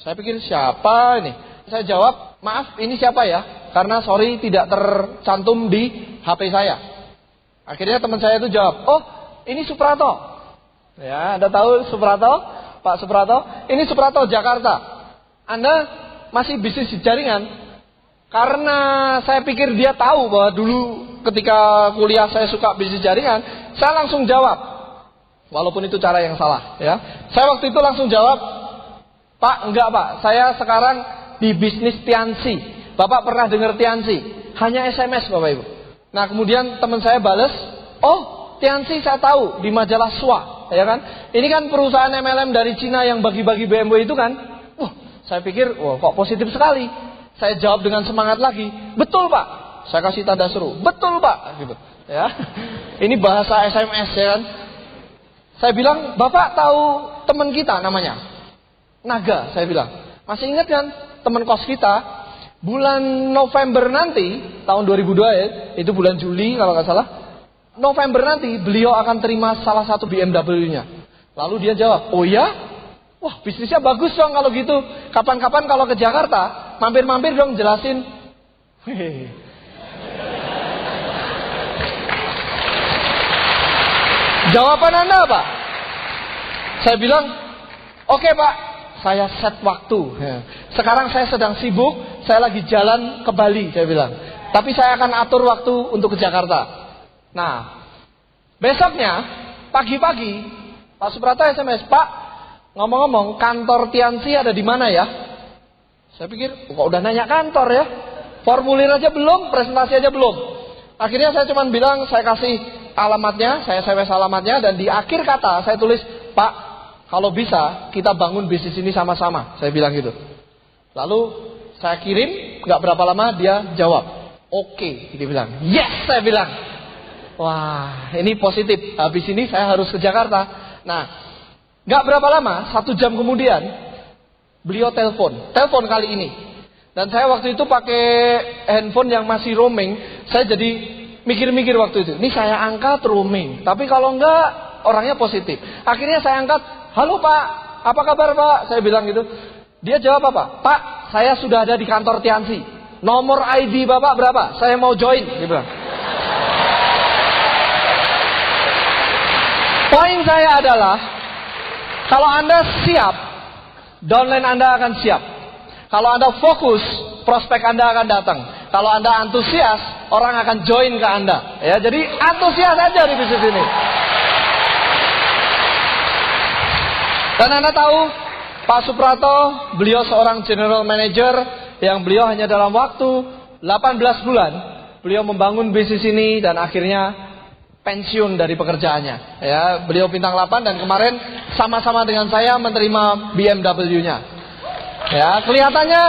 Speaker 2: Saya pikir siapa ini? Saya jawab, maaf ini siapa ya? Karena sorry tidak tercantum di HP saya. Akhirnya teman saya itu jawab, oh ini Suprato. Ya, Anda tahu Suprato? Pak Suprato? Ini Suprato Jakarta. Anda masih bisnis jaringan? Karena saya pikir dia tahu bahwa dulu ketika kuliah saya suka bisnis jaringan, saya langsung jawab. Walaupun itu cara yang salah. Ya, saya waktu itu langsung jawab, Pak, enggak Pak, saya sekarang di bisnis Tiansi. Bapak pernah dengar Tiansi? Hanya SMS Bapak Ibu. Nah kemudian teman saya bales, oh Tiansi saya tahu, di majalah SWA, ya kan? Ini kan perusahaan MLM dari Cina yang bagi-bagi BMW itu kan? Saya pikir, wah kok positif sekali. Saya jawab dengan semangat lagi, betul Pak. Saya kasih tanda seru, betul Pak. Gitu. Ya, ini bahasa SMS ya kan? Saya bilang, Bapak tahu teman kita namanya? Naga, saya bilang. Masih ingat kan teman kos kita? Bulan November nanti, tahun 2002 ya, itu bulan Juli kalau nggak salah. November nanti beliau akan terima salah satu BMW-nya. Lalu dia jawab, oh ya? Wah bisnisnya bagus dong kalau gitu. Kapan-kapan kalau ke Jakarta, mampir-mampir dong jelasin. Jawaban Anda apa? Saya bilang, oke Pak, saya set waktu. Sekarang saya sedang sibuk, saya lagi jalan ke Bali, saya bilang. Tapi saya akan atur waktu untuk ke Jakarta. Nah, besoknya, pagi-pagi, Pak Suprapto SMS, Pak, ngomong-ngomong, kantor Tiansi ada di mana ya? Saya pikir, kok udah nanya kantor ya? Formulir aja belum, presentasi aja belum. Akhirnya saya cuma bilang, saya kasih alamatnya, saya SMS alamatnya, dan di akhir kata saya tulis, Pak, kalau bisa kita bangun bisnis ini sama-sama. Saya bilang gitu. Lalu saya kirim, gak berapa lama dia jawab, oke. Dia bilang, yes, saya bilang. Wah, ini positif. Habis ini saya harus ke Jakarta. Nah, gak berapa lama, 1 jam kemudian, beliau telepon kali ini. Dan saya waktu itu pakai handphone yang masih roaming. Saya jadi mikir-mikir waktu itu. Ini saya angkat roaming. Tapi kalau enggak, orangnya positif. Akhirnya saya angkat, halo Pak, apa kabar Pak? Saya bilang gitu. Dia jawab apa? Pak, saya sudah ada di kantor Tiansi. Nomor ID Bapak berapa? Saya mau join. Dia bilang. Poin saya adalah, kalau Anda siap, downline Anda akan siap. Kalau Anda fokus, prospek Anda akan datang. Kalau Anda antusias, orang akan join ke Anda. Ya, jadi antusias aja di bisnis ini. Dan Anda tahu, Pak Suprapto, beliau seorang general manager yang beliau hanya dalam waktu 18 bulan, beliau membangun bisnis ini dan akhirnya pensiun dari pekerjaannya. Ya, beliau bintang 8 dan kemarin sama-sama dengan saya menerima BMW-nya. Ya, kelihatannya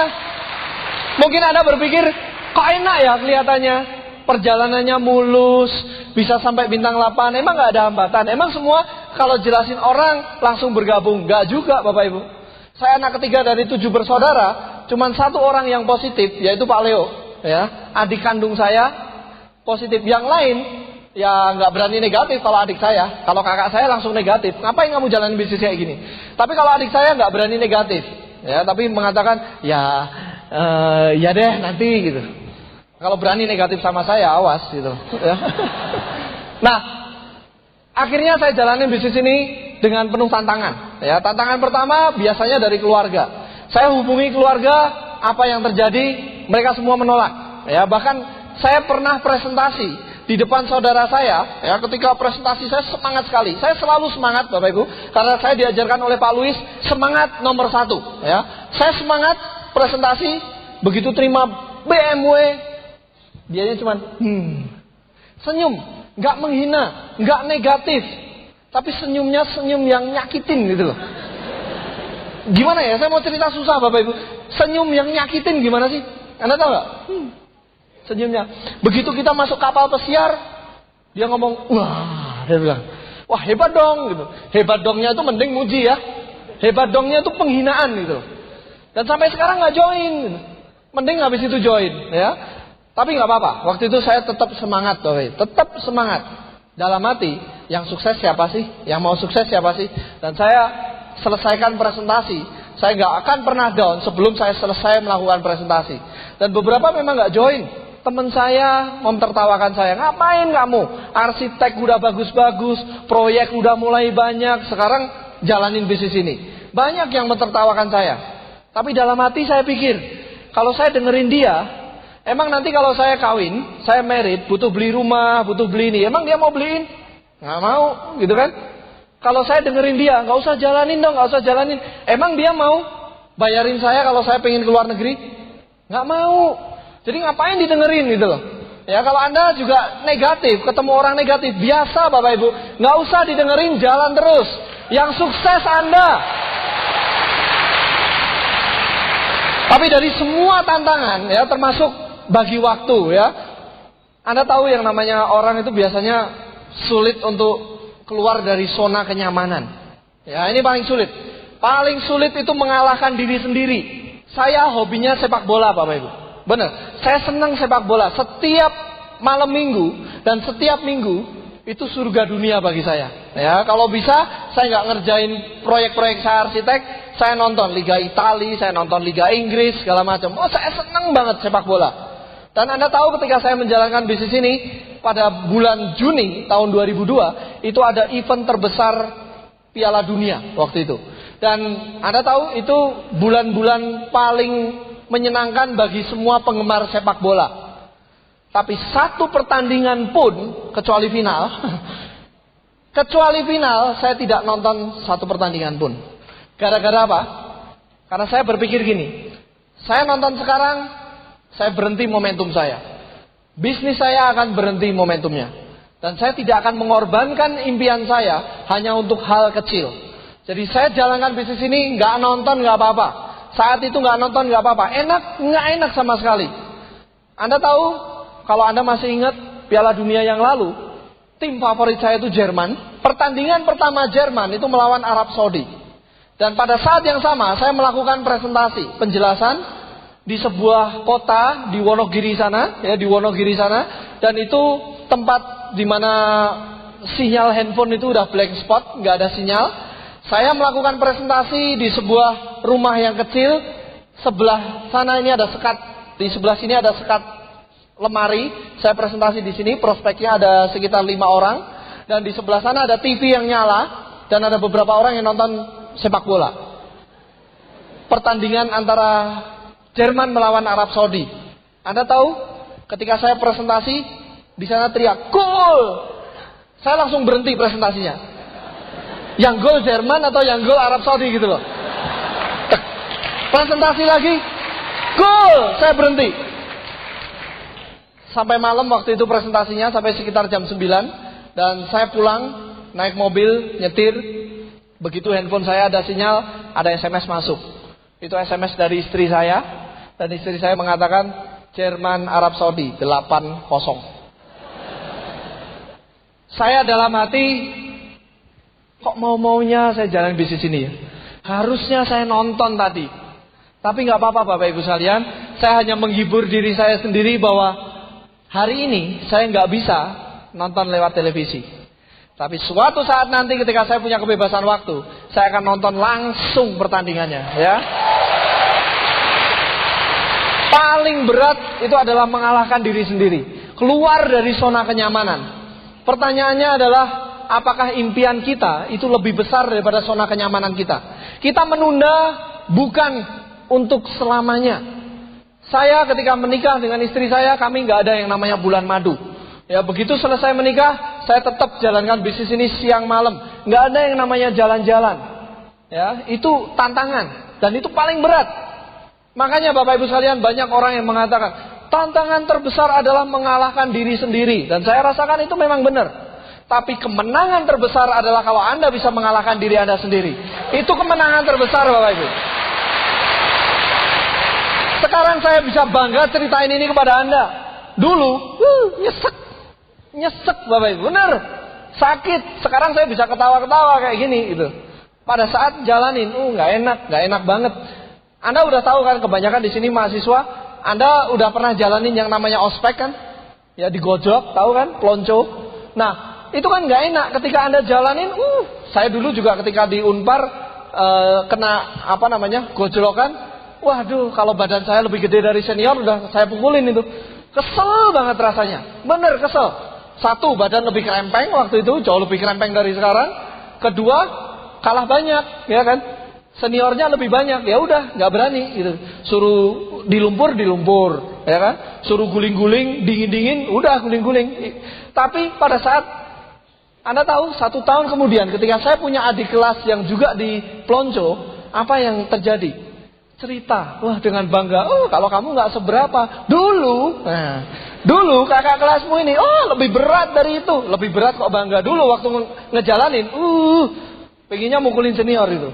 Speaker 2: mungkin Anda berpikir, kok enak ya kelihatannya, perjalanannya mulus, bisa sampai bintang 8, emang gak ada hambatan? Emang semua kalau jelasin orang langsung bergabung? Gak juga Bapak Ibu. Saya anak ketiga dari 7 bersaudara, cuman 1 orang yang positif, yaitu Pak Leo. Ya, adik kandung saya positif. Yang lain ya nggak berani negatif. Kalau adik saya, kalau kakak saya langsung negatif. Ngapain kamu jalanin bisnis kayak gini? Tapi kalau adik saya nggak berani negatif. Ya, tapi mengatakan ya deh nanti gitu. Kalau berani negatif sama saya, awas gitu. Ya. Nah, akhirnya saya jalanin bisnis ini dengan penuh tantangan. Ya, tantangan pertama biasanya dari keluarga. Saya hubungi keluarga, apa yang terjadi? Mereka semua menolak. Ya, bahkan saya pernah presentasi di depan saudara saya. Ya, ketika presentasi saya semangat sekali. Saya selalu semangat Bapak Ibu, karena saya diajarkan oleh Pak Luis semangat nomor 1. Ya, saya semangat presentasi. Begitu terima BMW, dianya cuma senyum, nggak menghina, nggak negatif, tapi senyumnya senyum yang nyakitin gitu loh. Gimana ya? Saya mau cerita susah Bapak Ibu. Senyum yang nyakitin gimana sih? Anda tahu nggak? Senyumnya. Begitu kita masuk kapal pesiar, dia ngomong, wah, dia bilang, wah hebat dong gitu. Hebat dongnya itu mending muji ya. Hebat dongnya itu penghinaan gitu. Dan sampai sekarang nggak join. Gitu. Mending habis itu join ya. Tapi nggak apa-apa. Waktu itu saya tetap semangat, Bapak. Tetap semangat. Dalam hati, yang sukses siapa sih? Yang mau sukses siapa sih? Dan saya selesaikan presentasi. Saya nggak akan pernah down sebelum saya selesai melakukan presentasi. Dan beberapa memang nggak join. Teman saya memtertawakan saya. Ngapain kamu? Arsitek udah bagus-bagus, proyek udah mulai banyak. Sekarang jalanin bisnis ini. Banyak yang mentertawakan saya. Tapi dalam hati saya pikir, kalau saya dengerin dia, emang nanti kalau saya kawin, saya married, butuh beli rumah, butuh beli ini, emang dia mau beliin? Nggak mau, gitu kan? Kalau saya dengerin dia, nggak usah jalanin dong, nggak usah jalanin. Emang dia mau bayarin saya kalau saya pengen ke luar negeri? Nggak mau. Jadi ngapain didengerin gitu loh? Ya, kalau Anda juga negatif, ketemu orang negatif, biasa Bapak Ibu, nggak usah didengerin, jalan terus. Yang sukses Anda. Tapi dari semua tantangan, ya, termasuk bagi waktu, ya, Anda tahu yang namanya orang itu biasanya sulit untuk keluar dari zona kenyamanan. Ya, ini paling sulit. Paling sulit itu mengalahkan diri sendiri. Saya hobinya sepak bola, Bapak Ibu. Benar, saya senang sepak bola. Setiap malam minggu dan setiap minggu itu surga dunia bagi saya. Ya, kalau bisa saya nggak ngerjain proyek-proyek saya arsitek, saya nonton Liga Italia, saya nonton Liga Inggris, segala macam. Oh, saya senang banget sepak bola. Dan Anda tahu ketika saya menjalankan bisnis ini pada bulan Juni tahun 2002, itu ada event terbesar Piala Dunia waktu itu. Dan Anda tahu itu bulan-bulan paling menyenangkan bagi semua penggemar sepak bola. Tapi satu pertandingan pun, kecuali final, saya tidak nonton satu pertandingan pun. Gara-gara apa? Karena saya berpikir gini, saya nonton sekarang, saya berhenti momentum saya. Bisnis saya akan berhenti momentumnya. Dan saya tidak akan mengorbankan impian saya hanya untuk hal kecil. Jadi saya jalankan bisnis ini, nggak nonton nggak apa-apa. Saat itu nggak nonton nggak apa-apa. Nggak enak sama sekali. Anda tahu, kalau Anda masih ingat Piala Dunia yang lalu, tim favorit saya itu Jerman. Pertandingan pertama Jerman itu melawan Arab Saudi. Dan pada saat yang sama saya melakukan presentasi, penjelasan di sebuah kota di Wonogiri sana, dan itu tempat di mana sinyal handphone itu udah blank spot, nggak ada sinyal. Saya melakukan presentasi di sebuah rumah yang kecil, sebelah sana ini ada sekat, di sebelah sini ada sekat lemari. Saya presentasi di sini, prospeknya ada sekitar 5 orang, dan di sebelah sana ada TV yang nyala, dan ada beberapa orang yang nonton sepak bola. Pertandingan antara Jerman melawan Arab Saudi. Anda tahu, ketika saya presentasi di sana teriak gol, saya langsung berhenti presentasinya. Yang gol Jerman atau yang gol Arab Saudi gitu loh. Presentasi lagi, gol, saya berhenti. Sampai malam waktu itu presentasinya, sampai sekitar jam 9. Dan saya pulang, naik mobil, nyetir. Begitu handphone saya ada sinyal, ada SMS masuk. Itu SMS dari istri saya. Dan istri saya mengatakan, Jerman Arab Saudi 8-0. Saya dalam hati, kok mau-maunya saya jalan bisnis ini ya? Harusnya saya nonton tadi. Tapi gak apa-apa Bapak Ibu sekalian. Saya hanya menghibur diri saya sendiri bahwa hari ini saya gak bisa nonton lewat televisi. Tapi suatu saat nanti ketika saya punya kebebasan waktu, saya akan nonton langsung pertandingannya, ya. Paling berat itu adalah mengalahkan diri sendiri, keluar dari zona kenyamanan. Pertanyaannya adalah, apakah impian kita itu lebih besar daripada zona kenyamanan kita? Kita menunda bukan untuk selamanya. Saya ketika menikah dengan istri saya, kami nggak ada yang namanya bulan madu. Ya, begitu selesai menikah, saya tetap jalankan bisnis ini siang malam. Nggak ada yang namanya jalan-jalan. Ya, itu tantangan dan itu paling berat. Makanya Bapak Ibu sekalian, banyak orang yang mengatakan tantangan terbesar adalah mengalahkan diri sendiri, dan saya rasakan itu memang benar. Tapi kemenangan terbesar adalah kalau Anda bisa mengalahkan diri Anda sendiri. Itu kemenangan terbesar Bapak Ibu. Sekarang saya bisa bangga ceritain ini kepada Anda. Dulu nyesek Bapak Ibu, benar, sakit. Sekarang saya bisa ketawa-ketawa kayak gini gitu. Pada saat jalanin, nggak enak banget. Anda udah tahu kan, kebanyakan di sini mahasiswa, Anda udah pernah jalanin yang namanya ospek kan? Ya, digojok, tahu kan, pelonco. Nah, itu kan nggak enak ketika Anda jalanin. Saya dulu juga ketika di Unpar kena gojlokan. Waduh, kalau badan saya lebih gede dari senior udah saya pukulin itu. Kesel banget rasanya, bener kesel. Satu, badan lebih kerempeng waktu itu, jauh lebih kerempeng dari sekarang. Kedua, kalah banyak, ya kan? Seniornya lebih banyak, ya udah nggak berani gitu. Suruh dilumpur, ya kan? Suruh guling-guling, dingin-dingin, udah guling-guling. Tapi pada saat Anda tahu, 1 tahun kemudian ketika saya punya adik kelas yang juga di pelonco, apa yang terjadi? Cerita, wah dengan bangga, kalau kamu nggak seberapa. Dulu kakak kelasmu ini, lebih berat dari itu. Lebih berat kok bangga. Dulu waktu ngejalanin, pengennya mukulin senior itu.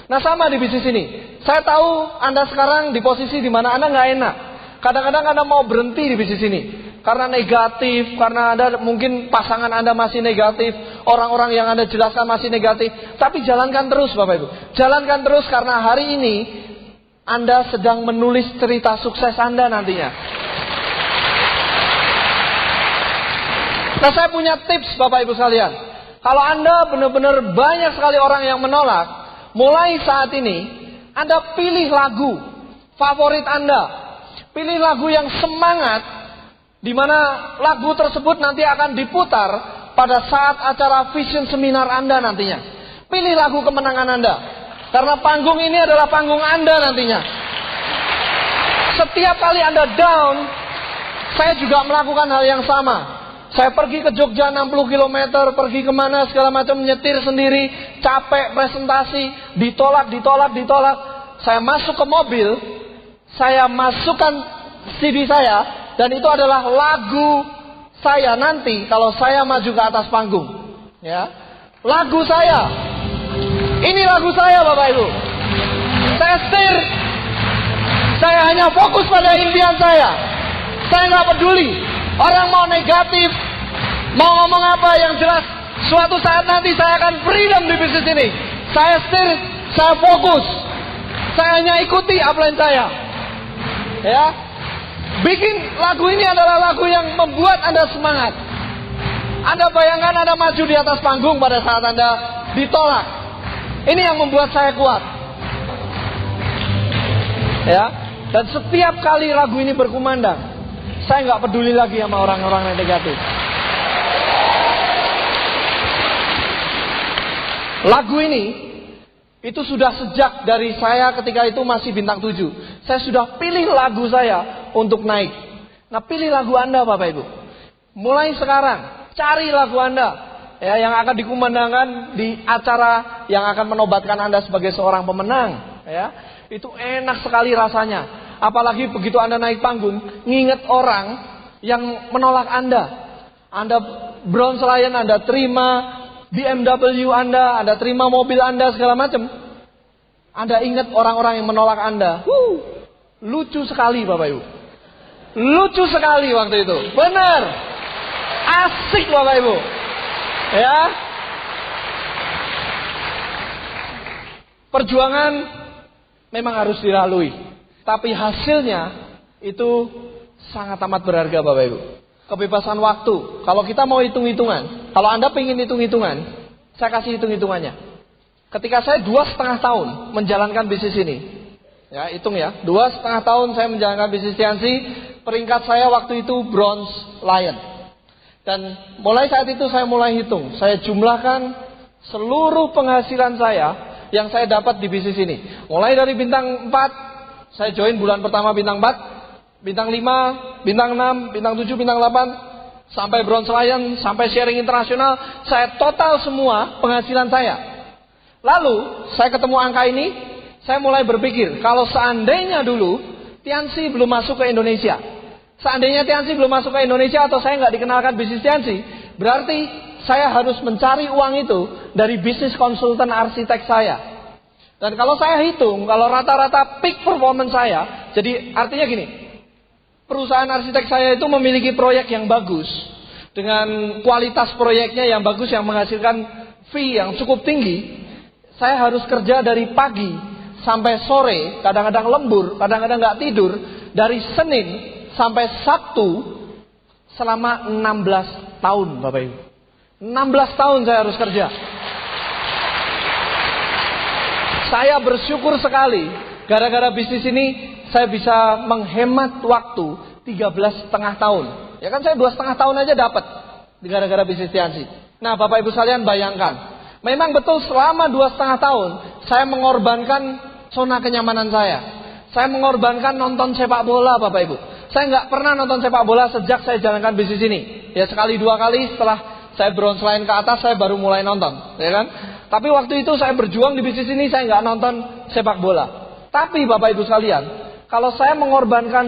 Speaker 2: Nah sama di bisnis ini. Saya tahu Anda sekarang di posisi di mana Anda nggak enak. Kadang-kadang Anda mau berhenti di bisnis ini karena negatif, karena Anda mungkin pasangan Anda masih negatif, orang-orang yang Anda jelaskan masih negatif. Tapi jalankan terus Bapak Ibu. Jalankan terus karena hari ini Anda sedang menulis cerita sukses Anda nantinya. Nah saya punya tips Bapak Ibu sekalian. Kalau Anda benar-benar banyak sekali orang yang menolak, mulai saat ini Anda pilih lagu favorit Anda. Pilih lagu yang semangat, di mana lagu tersebut nanti akan diputar pada saat acara vision seminar Anda nantinya. Pilih lagu kemenangan Anda. Karena panggung ini adalah panggung Anda nantinya. Setiap kali Anda down, saya juga melakukan hal yang sama. Saya pergi ke Jogja 60 km, pergi kemana segala macam, nyetir sendiri, capek presentasi, ditolak. Saya masuk ke mobil, saya masukkan CD saya, dan itu adalah lagu saya nanti kalau saya maju ke atas panggung. Ya, lagu saya. Ini lagu saya, Bapak Ibu. Saya setir. Saya hanya fokus pada impian saya. Saya nggak peduli orang mau negatif, mau ngomong apa, yang jelas suatu saat nanti saya akan freedom di bisnis ini. Saya setir, saya fokus. Saya hanya ikuti upline saya. Ya, bikin lagu ini adalah lagu yang membuat Anda semangat. Anda bayangkan Anda maju di atas panggung pada saat Anda ditolak. Ini yang membuat saya kuat. Ya, dan setiap kali lagu ini berkumandang, saya nggak peduli lagi sama orang-orang yang negatif. Lagu ini itu sudah sejak dari saya ketika itu masih bintang 7. Saya sudah pilih lagu saya untuk naik. Nah, pilih lagu Anda, Bapak Ibu. Mulai sekarang cari lagu Anda, ya, yang akan dikumandangkan di acara yang akan menobatkan Anda sebagai seorang pemenang. Ya, itu enak sekali rasanya. Apalagi begitu Anda naik panggung, nginget orang yang menolak Anda. Anda bronze lion, Anda terima BMW Anda terima mobil Anda segala macam. Anda ingat orang-orang yang menolak Anda. Lucu sekali, Bapak Ibu. Lucu sekali waktu itu. Benar. Asik, Bapak Ibu. Ya. Perjuangan memang harus dilalui. Tapi hasilnya itu sangat amat berharga, Bapak Ibu. Kebebasan waktu. Kalau kita mau hitung-hitungan, kalau Anda pengen hitung-hitungan, saya kasih hitung-hitungannya. Ketika saya 2,5 tahun menjalankan bisnis ini, ya hitung ya, 2,5 tahun saya menjalankan bisnis TNC, peringkat saya waktu itu bronze lion. Dan mulai saat itu saya mulai hitung, saya jumlahkan seluruh penghasilan saya yang saya dapat di bisnis ini. Mulai dari bintang 4, saya join bulan pertama bintang 4, bintang 5, bintang 6, bintang 7, bintang 8, sampai bronze lion, sampai sharing internasional, saya total semua penghasilan saya. Lalu, saya ketemu angka ini, saya mulai berpikir, kalau seandainya dulu, Tianxi belum masuk ke Indonesia. Seandainya Tianxi belum masuk ke Indonesia, atau saya nggak dikenalkan bisnis Tianxi, berarti saya harus mencari uang itu dari bisnis konsultan arsitek saya. Dan kalau saya hitung, kalau rata-rata peak performance saya, jadi artinya gini, perusahaan arsitek saya itu memiliki proyek yang bagus, dengan kualitas proyeknya yang bagus, yang menghasilkan fee yang cukup tinggi. Saya harus kerja dari pagi sampai sore, kadang-kadang lembur, kadang-kadang nggak tidur, dari Senin sampai Sabtu selama 16 tahun, Bapak Ibu. 16 tahun saya harus kerja. Saya bersyukur sekali, gara-gara bisnis ini saya bisa menghemat waktu 13,5 tahun. Ya kan, saya 2,5 tahun aja dapat gara-gara bisnis Tianxi. Nah, Bapak Ibu sekalian, bayangkan, memang betul selama 2,5 tahun saya mengorbankan zona kenyamanan saya. Saya mengorbankan nonton sepak bola, Bapak Ibu. Saya nggak pernah nonton sepak bola sejak saya jalankan bisnis ini. Ya, sekali dua kali setelah saya bronze line ke atas, saya baru mulai nonton, ya kan? Tapi waktu itu saya berjuang di bisnis ini, saya nggak nonton sepak bola. Tapi Bapak Ibu sekalian, kalau saya mengorbankan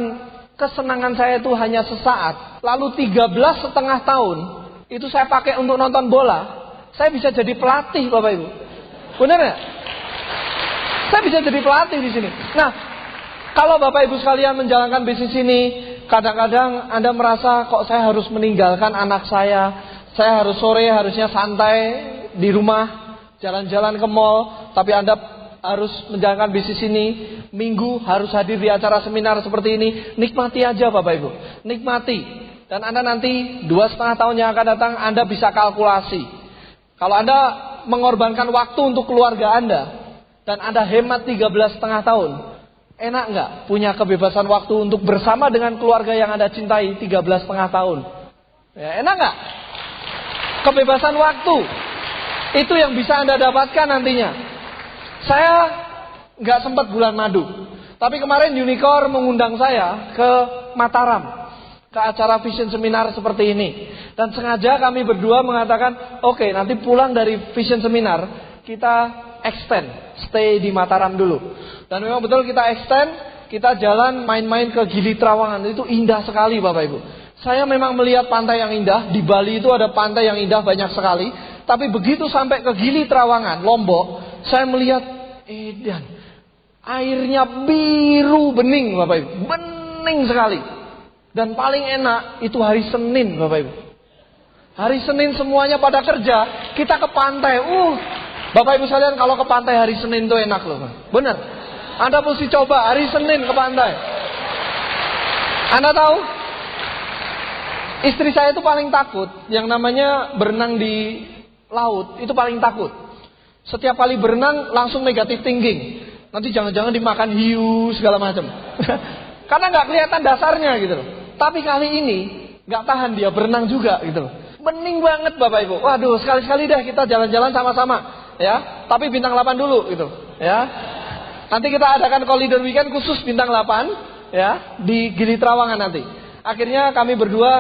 Speaker 2: kesenangan saya itu hanya sesaat, lalu 13,5 tahun itu saya pakai untuk nonton bola, saya bisa jadi pelatih, Bapak Ibu. Benar nggak? Saya bisa jadi pelatih di sini. Nah, kalau Bapak Ibu sekalian menjalankan bisnis ini, kadang-kadang Anda merasa kok saya harus meninggalkan anak saya harus sore harusnya santai di rumah, jalan-jalan ke mall, tapi Anda harus menjalankan bisnis ini, minggu harus hadir di acara seminar seperti ini. Nikmati aja, Bapak Ibu, nikmati. Dan Anda nanti 2,5 tahun yang akan datang, Anda bisa kalkulasi. Kalau Anda mengorbankan waktu untuk keluarga Anda, dan Anda hemat 13,5 tahun, enak nggak punya kebebasan waktu untuk bersama dengan keluarga yang Anda cintai 13,5 tahun? Ya, enak nggak? Kebebasan waktu. Itu yang bisa Anda dapatkan nantinya. Saya nggak sempat bulan madu, tapi kemarin Unicorn mengundang saya ke Mataram, ke acara Vision Seminar seperti ini. Dan sengaja kami berdua mengatakan, oke, nanti pulang dari Vision Seminar, kita extend, stay di Mataram dulu. Dan memang betul kita extend, kita jalan main-main ke Gili Trawangan. Itu indah sekali Bapak Ibu. Saya memang melihat pantai yang indah. Di Bali itu ada pantai yang indah banyak sekali. Tapi begitu sampai ke Gili Trawangan, Lombok, saya melihat edan, airnya biru bening Bapak Ibu. Bening sekali. Dan paling enak itu hari Senin Bapak Ibu. Hari Senin semuanya pada kerja, kita ke pantai. Bapak Ibu sekalian, kalau ke pantai hari Senin itu enak loh. Benar. Anda mesti coba hari Senin ke pantai. Anda tahu? Istri saya itu paling takut yang namanya berenang di laut, itu paling takut. Setiap kali berenang langsung negatif thinking. Nanti jangan-jangan dimakan hiu segala macam. Karena nggak kelihatan dasarnya gitu loh. Tapi kali ini nggak tahan dia berenang juga gitu loh. Bening banget Bapak Ibu. Waduh, sekali-sekali deh kita jalan-jalan sama-sama ya. Tapi bintang 8 dulu gitu ya. Nanti kita adakan Collider Weekend khusus bintang 8 ya di Gili Trawangan nanti. Akhirnya kami berdua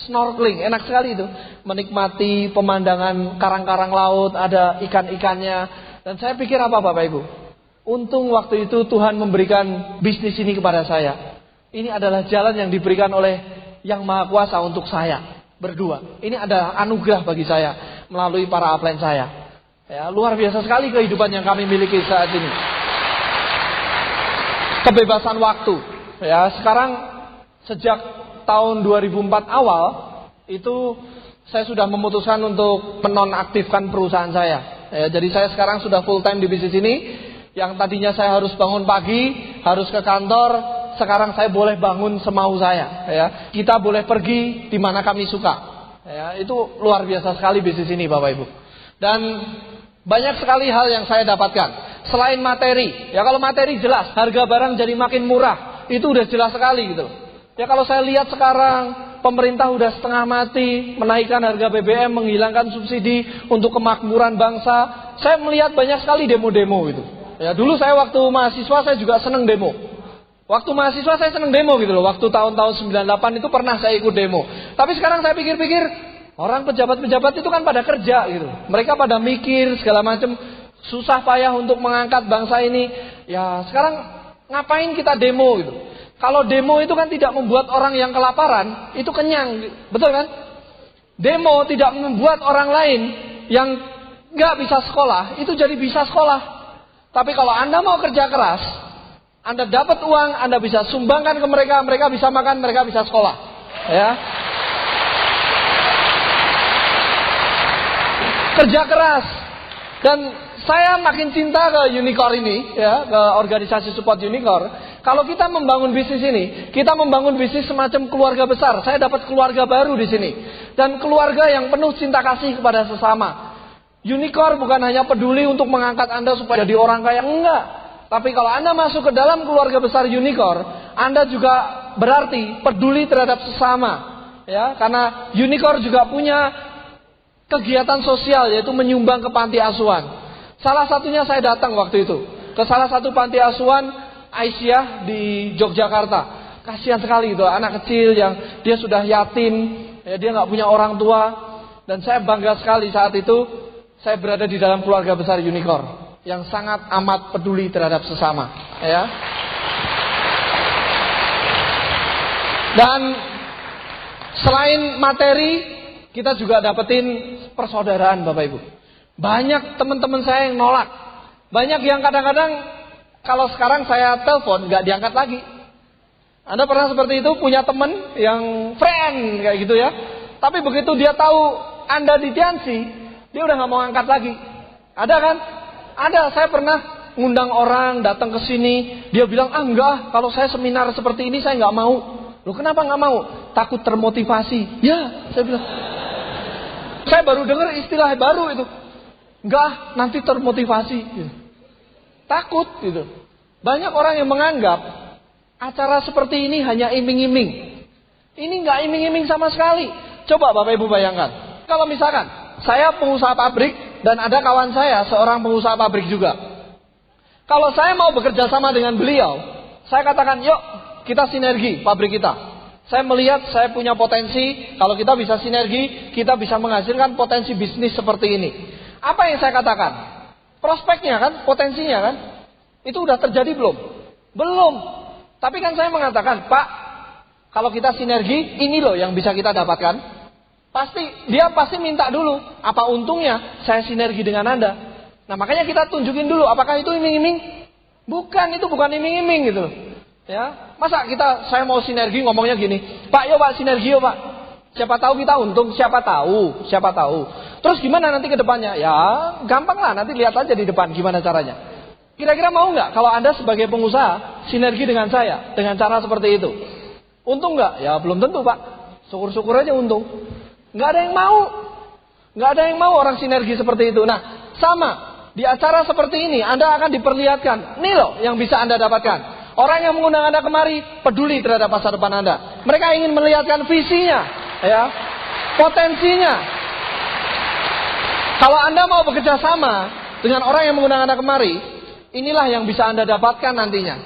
Speaker 2: snorkeling, enak sekali itu. Menikmati pemandangan karang-karang laut, ada ikan-ikannya. Dan saya pikir apa Bapak Ibu? Untung waktu itu Tuhan memberikan bisnis ini kepada saya. Ini adalah jalan yang diberikan oleh Yang Maha Kuasa untuk saya berdua. Ini adalah anugerah bagi saya melalui para upline saya. Ya, luar biasa sekali kehidupan yang kami miliki saat ini. Kebebasan waktu. Ya, sekarang sejak tahun 2004 awal itu saya sudah memutuskan untuk menonaktifkan perusahaan saya. Ya, jadi saya sekarang sudah full time di bisnis ini. Yang tadinya saya harus bangun pagi, harus ke kantor, sekarang saya boleh bangun semau saya. Ya, kita boleh pergi di mana kami suka. Ya, itu luar biasa sekali bisnis ini Bapak Ibu. Dan banyak sekali hal yang saya dapatkan selain materi. Ya, kalau materi jelas, harga barang jadi makin murah, itu udah jelas sekali gitu. Ya, kalau saya lihat sekarang pemerintah udah setengah mati menaikkan harga BBM, menghilangkan subsidi untuk kemakmuran bangsa. Saya melihat banyak sekali demo-demo gitu. Ya, dulu saya waktu mahasiswa saya juga seneng demo. Waktu mahasiswa saya seneng demo gitu loh. Waktu tahun-tahun 98 itu pernah saya ikut demo. Tapi sekarang saya pikir-pikir, orang pejabat-pejabat itu kan pada kerja gitu. Mereka pada mikir segala macam, susah payah untuk mengangkat bangsa ini. Ya, sekarang ngapain kita demo gitu? Kalau demo itu kan tidak membuat orang yang kelaparan itu kenyang, betul kan? Demo tidak membuat orang lain yang nggak bisa sekolah itu jadi bisa sekolah. Tapi kalau Anda mau kerja keras, Anda dapat uang, Anda bisa sumbangkan ke mereka, mereka bisa makan, mereka bisa sekolah. Ya. Kerja keras. Dan saya makin cinta ke Unicorn ini, ya, ke organisasi support Unicorn. Kalau kita membangun bisnis ini, kita membangun bisnis semacam keluarga besar. Saya dapat keluarga baru di sini. Dan keluarga yang penuh cinta kasih kepada sesama. Unicorn bukan hanya peduli untuk mengangkat Anda supaya jadi orang kaya, enggak. Tapi kalau Anda masuk ke dalam keluarga besar Unicorn, Anda juga berarti peduli terhadap sesama. Ya, karena Unicorn juga punya kegiatan sosial, yaitu menyumbang ke panti asuhan. Salah satunya saya datang waktu itu ke salah satu panti asuhan Aisyah di Yogyakarta. Kasihan sekali itu anak kecil yang dia sudah yatim, ya, dia nggak punya orang tua. Dan saya bangga sekali saat itu saya berada di dalam keluarga besar Unicorn yang sangat amat peduli terhadap sesama. Ya. Dan selain materi, kita juga dapetin persaudaraan Bapak Ibu. Banyak teman-teman saya yang nolak. Banyak yang kadang-kadang kalau sekarang saya telepon nggak diangkat lagi. Anda pernah seperti itu, punya teman yang friend kayak gitu ya. Tapi begitu dia tahu Anda di Tiansi, dia udah nggak mau angkat lagi. Ada kan? Ada. Saya pernah ngundang orang datang ke sini, dia bilang enggak, kalau saya seminar seperti ini saya nggak mau. Loh, kenapa nggak mau? Takut termotivasi. Ya, saya bilang. Saya baru dengar istilah baru itu. Enggak, nanti termotivasi. Gitu. Takut gitu. Banyak orang yang menganggap acara seperti ini hanya iming-iming. Ini nggak iming-iming sama sekali. Coba Bapak Ibu bayangkan. Kalau misalkan saya pengusaha pabrik, dan ada kawan saya seorang pengusaha pabrik juga. Kalau saya mau bekerja sama dengan beliau, saya katakan, yuk kita sinergi pabrik kita. Saya melihat saya punya potensi, kalau kita bisa sinergi, kita bisa menghasilkan potensi bisnis seperti ini. Apa yang saya katakan? Prospeknya kan, potensinya kan, itu udah terjadi belum? Belum. Tapi kan saya mengatakan, Pak, kalau kita sinergi, ini loh yang bisa kita dapatkan. Dia pasti minta dulu, apa untungnya saya sinergi dengan Anda. Nah makanya kita tunjukin dulu, apakah itu iming-iming? Bukan, itu bukan iming-iming gitu. Ya, masa saya mau sinergi ngomongnya gini, Pak, yuk Pak, sinergi yuk Pak. Siapa tahu kita untung, siapa tahu. Terus gimana nanti ke depannya? Ya, gampang lah, nanti lihat aja di depan gimana caranya. Kira-kira mau nggak kalau Anda sebagai pengusaha sinergi dengan saya dengan cara seperti itu? Untung nggak? Ya belum tentu Pak. Syukur-syukur aja untung. Nggak ada yang mau orang sinergi seperti itu. Nah, sama di acara seperti ini Anda akan diperlihatkan. Ini loh yang bisa Anda dapatkan. Orang yang mengundang Anda kemari peduli terhadap masa depan Anda. Mereka ingin melihatkan visinya, ya, potensinya. Kalau Anda mau bekerja sama dengan orang yang mengundang Anda kemari, inilah yang bisa Anda dapatkan nantinya.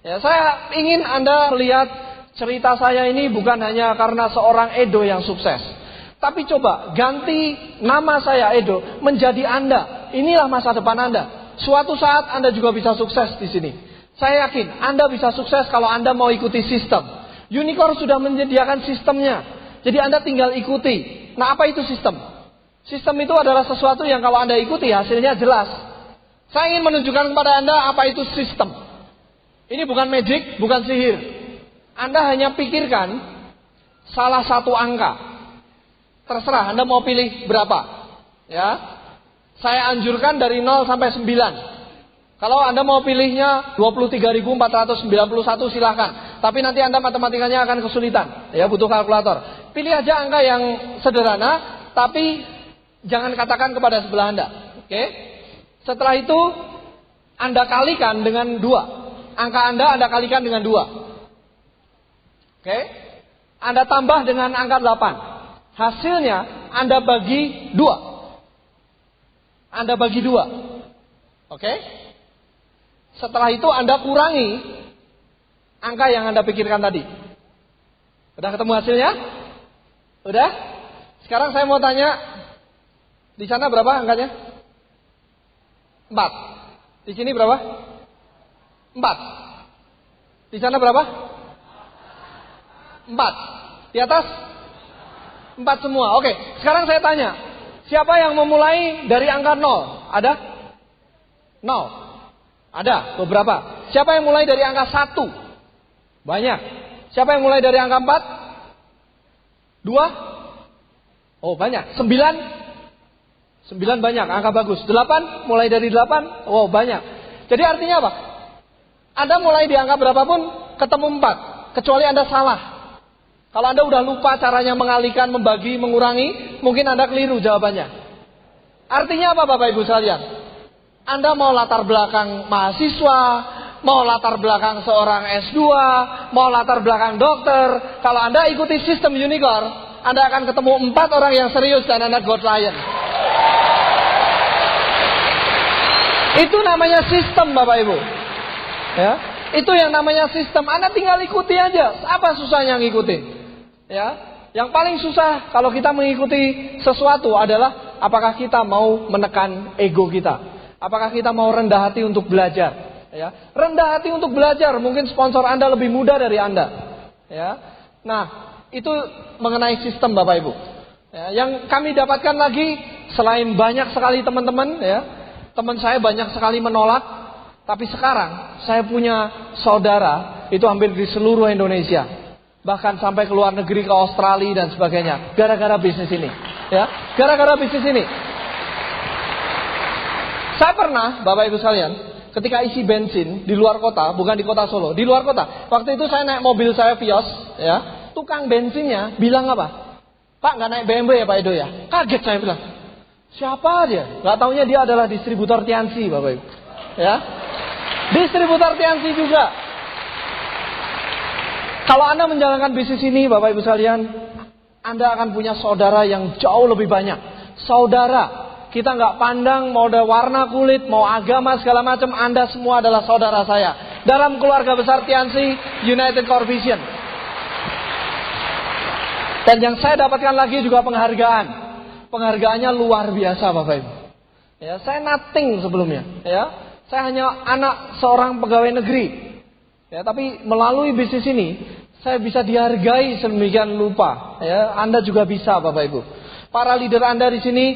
Speaker 2: Ya, saya ingin Anda melihat cerita saya ini bukan hanya karena seorang Edo yang sukses. Tapi coba ganti nama saya Edo menjadi Anda. Inilah masa depan Anda. Suatu saat Anda juga bisa sukses di sini. Saya yakin Anda bisa sukses kalau Anda mau ikuti sistem. Unicorn sudah menyediakan sistemnya. Jadi Anda tinggal ikuti. Nah, apa itu sistem? Sistem itu adalah sesuatu yang kalau Anda ikuti hasilnya jelas. Saya ingin menunjukkan kepada Anda apa itu sistem. Ini bukan magic, bukan sihir. Anda hanya pikirkan salah satu angka. Terserah Anda mau pilih berapa. Ya. Saya anjurkan dari 0 sampai 9. Kalau Anda mau pilihnya 23.491 silahkan. Tapi nanti Anda matematikanya akan kesulitan. Ya, butuh kalkulator. Pilih aja angka yang sederhana, tapi jangan katakan kepada sebelah Anda. Oke? Setelah itu Anda kalikan dengan 2. Angka Anda kalikan dengan 2. Oke? Anda tambah dengan angka 8. Hasilnya Anda bagi 2. Anda bagi 2. Oke? Setelah itu Anda kurangi angka yang Anda pikirkan tadi. Udah ketemu hasilnya? Udah? Sekarang saya mau tanya, di sana berapa angkanya? 4. Di sini berapa? 4. Di sana berapa? 4. Di atas? 4 semua. Oke, sekarang saya tanya, siapa yang memulai dari angka 0? Ada? 0. Ada beberapa. Siapa yang mulai dari angka 1? Banyak. Siapa yang mulai dari angka 4? 2? Oh, banyak. 9? 9 banyak, angka bagus. 8? Mulai dari 8? Oh, banyak. Jadi artinya apa? Anda mulai di angka berapapun ketemu 4, kecuali Anda salah. Kalau Anda udah lupa caranya mengalihkan, membagi, mengurangi, mungkin Anda keliru jawabannya. Artinya apa Bapak Ibu sekalian? Anda mau latar belakang mahasiswa, mau latar belakang seorang S2, mau latar belakang dokter. Kalau Anda ikuti sistem unicorn, Anda akan ketemu 4 orang yang serius dan Anda God Lion. Itu namanya sistem Bapak Ibu. Ya, itu yang namanya sistem. Anda tinggal ikuti aja. Apa susahnya ngikutin? Ya, yang paling susah kalau kita mengikuti sesuatu adalah apakah kita mau menekan ego kita. Apakah kita mau rendah hati untuk belajar? Ya, rendah hati untuk belajar. Mungkin sponsor Anda lebih muda dari Anda. Ya, nah itu mengenai sistem Bapak Ibu. Ya, yang kami dapatkan lagi selain banyak sekali teman-teman, ya, teman saya banyak sekali menolak. Tapi sekarang saya punya saudara itu hampir di seluruh Indonesia, bahkan sampai ke luar negeri, ke Australia dan sebagainya, gara-gara bisnis ini. Ya, gara-gara bisnis ini. Saya pernah, Bapak Ibu sekalian, ketika isi bensin di luar kota, bukan di kota Solo, di luar kota. Waktu itu saya naik mobil saya Vios, ya, tukang bensinnya bilang apa? Pak, nggak naik BMW ya Pak Edo ya? Kaget saya bilang. Siapa dia? Nggak taunya dia adalah distributor Tiansi, Bapak Ibu. Ya, distributor Tiansi juga. Kalau Anda menjalankan bisnis ini, Bapak Ibu sekalian, Anda akan punya saudara yang jauh lebih banyak. Saudara, Kita nggak pandang mau ada warna kulit, mau agama segala macam, Anda semua adalah saudara saya. Dalam keluarga besar Tiansi United Core Vision. Dan yang saya dapatkan lagi juga penghargaan. Penghargaannya luar biasa Bapak Ibu. Ya, saya nothing sebelumnya. Ya, saya hanya anak seorang pegawai negeri. Ya, tapi melalui bisnis ini saya bisa dihargai sedemikian rupa. Ya, Anda juga bisa Bapak Ibu. Para leader Anda di sini,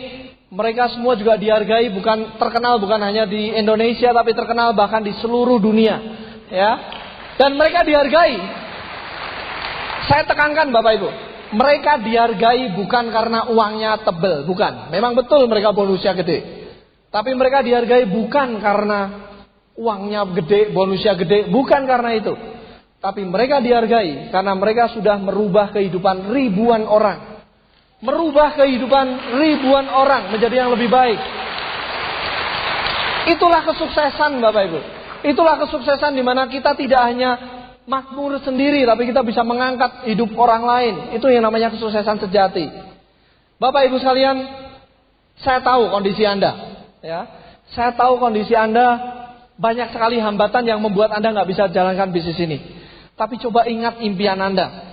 Speaker 2: mereka semua juga dihargai, terkenal bukan hanya di Indonesia, tapi terkenal bahkan di seluruh dunia. Ya, dan mereka dihargai. Saya tekankan Bapak Ibu, mereka dihargai bukan karena uangnya tebel, bukan. Memang betul mereka bonusnya gede, tapi mereka dihargai bukan karena uangnya gede, bonusnya gede, bukan karena itu. Tapi mereka dihargai karena mereka sudah merubah kehidupan ribuan orang. Merubah kehidupan ribuan orang menjadi yang lebih baik. Itulah kesuksesan Bapak Ibu. Itulah kesuksesan di mana kita tidak hanya makmur sendiri, tapi kita bisa mengangkat hidup orang lain. Itu yang namanya kesuksesan sejati. Bapak Ibu sekalian, saya tahu kondisi Anda. Ya, saya tahu kondisi Anda. Banyak sekali hambatan yang membuat Anda nggak bisa jalankan bisnis ini. Tapi coba ingat impian Anda.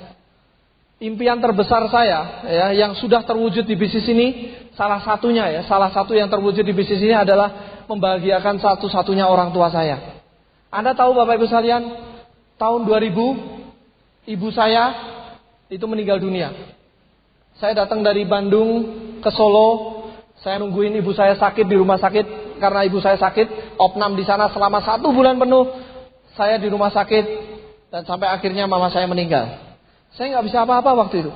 Speaker 2: Impian terbesar saya, ya, yang sudah terwujud di bisnis ini, salah satu yang terwujud di bisnis ini adalah membahagiakan satu-satunya orang tua saya. Anda tahu Bapak Ibu sekalian, tahun 2000, ibu saya itu meninggal dunia. Saya datang dari Bandung ke Solo, saya nungguin ibu saya sakit di rumah sakit. Karena ibu saya sakit, opnam di sana selama 1 bulan penuh. Saya di rumah sakit. Dan sampai akhirnya mama saya meninggal. Saya nggak bisa apa-apa waktu itu.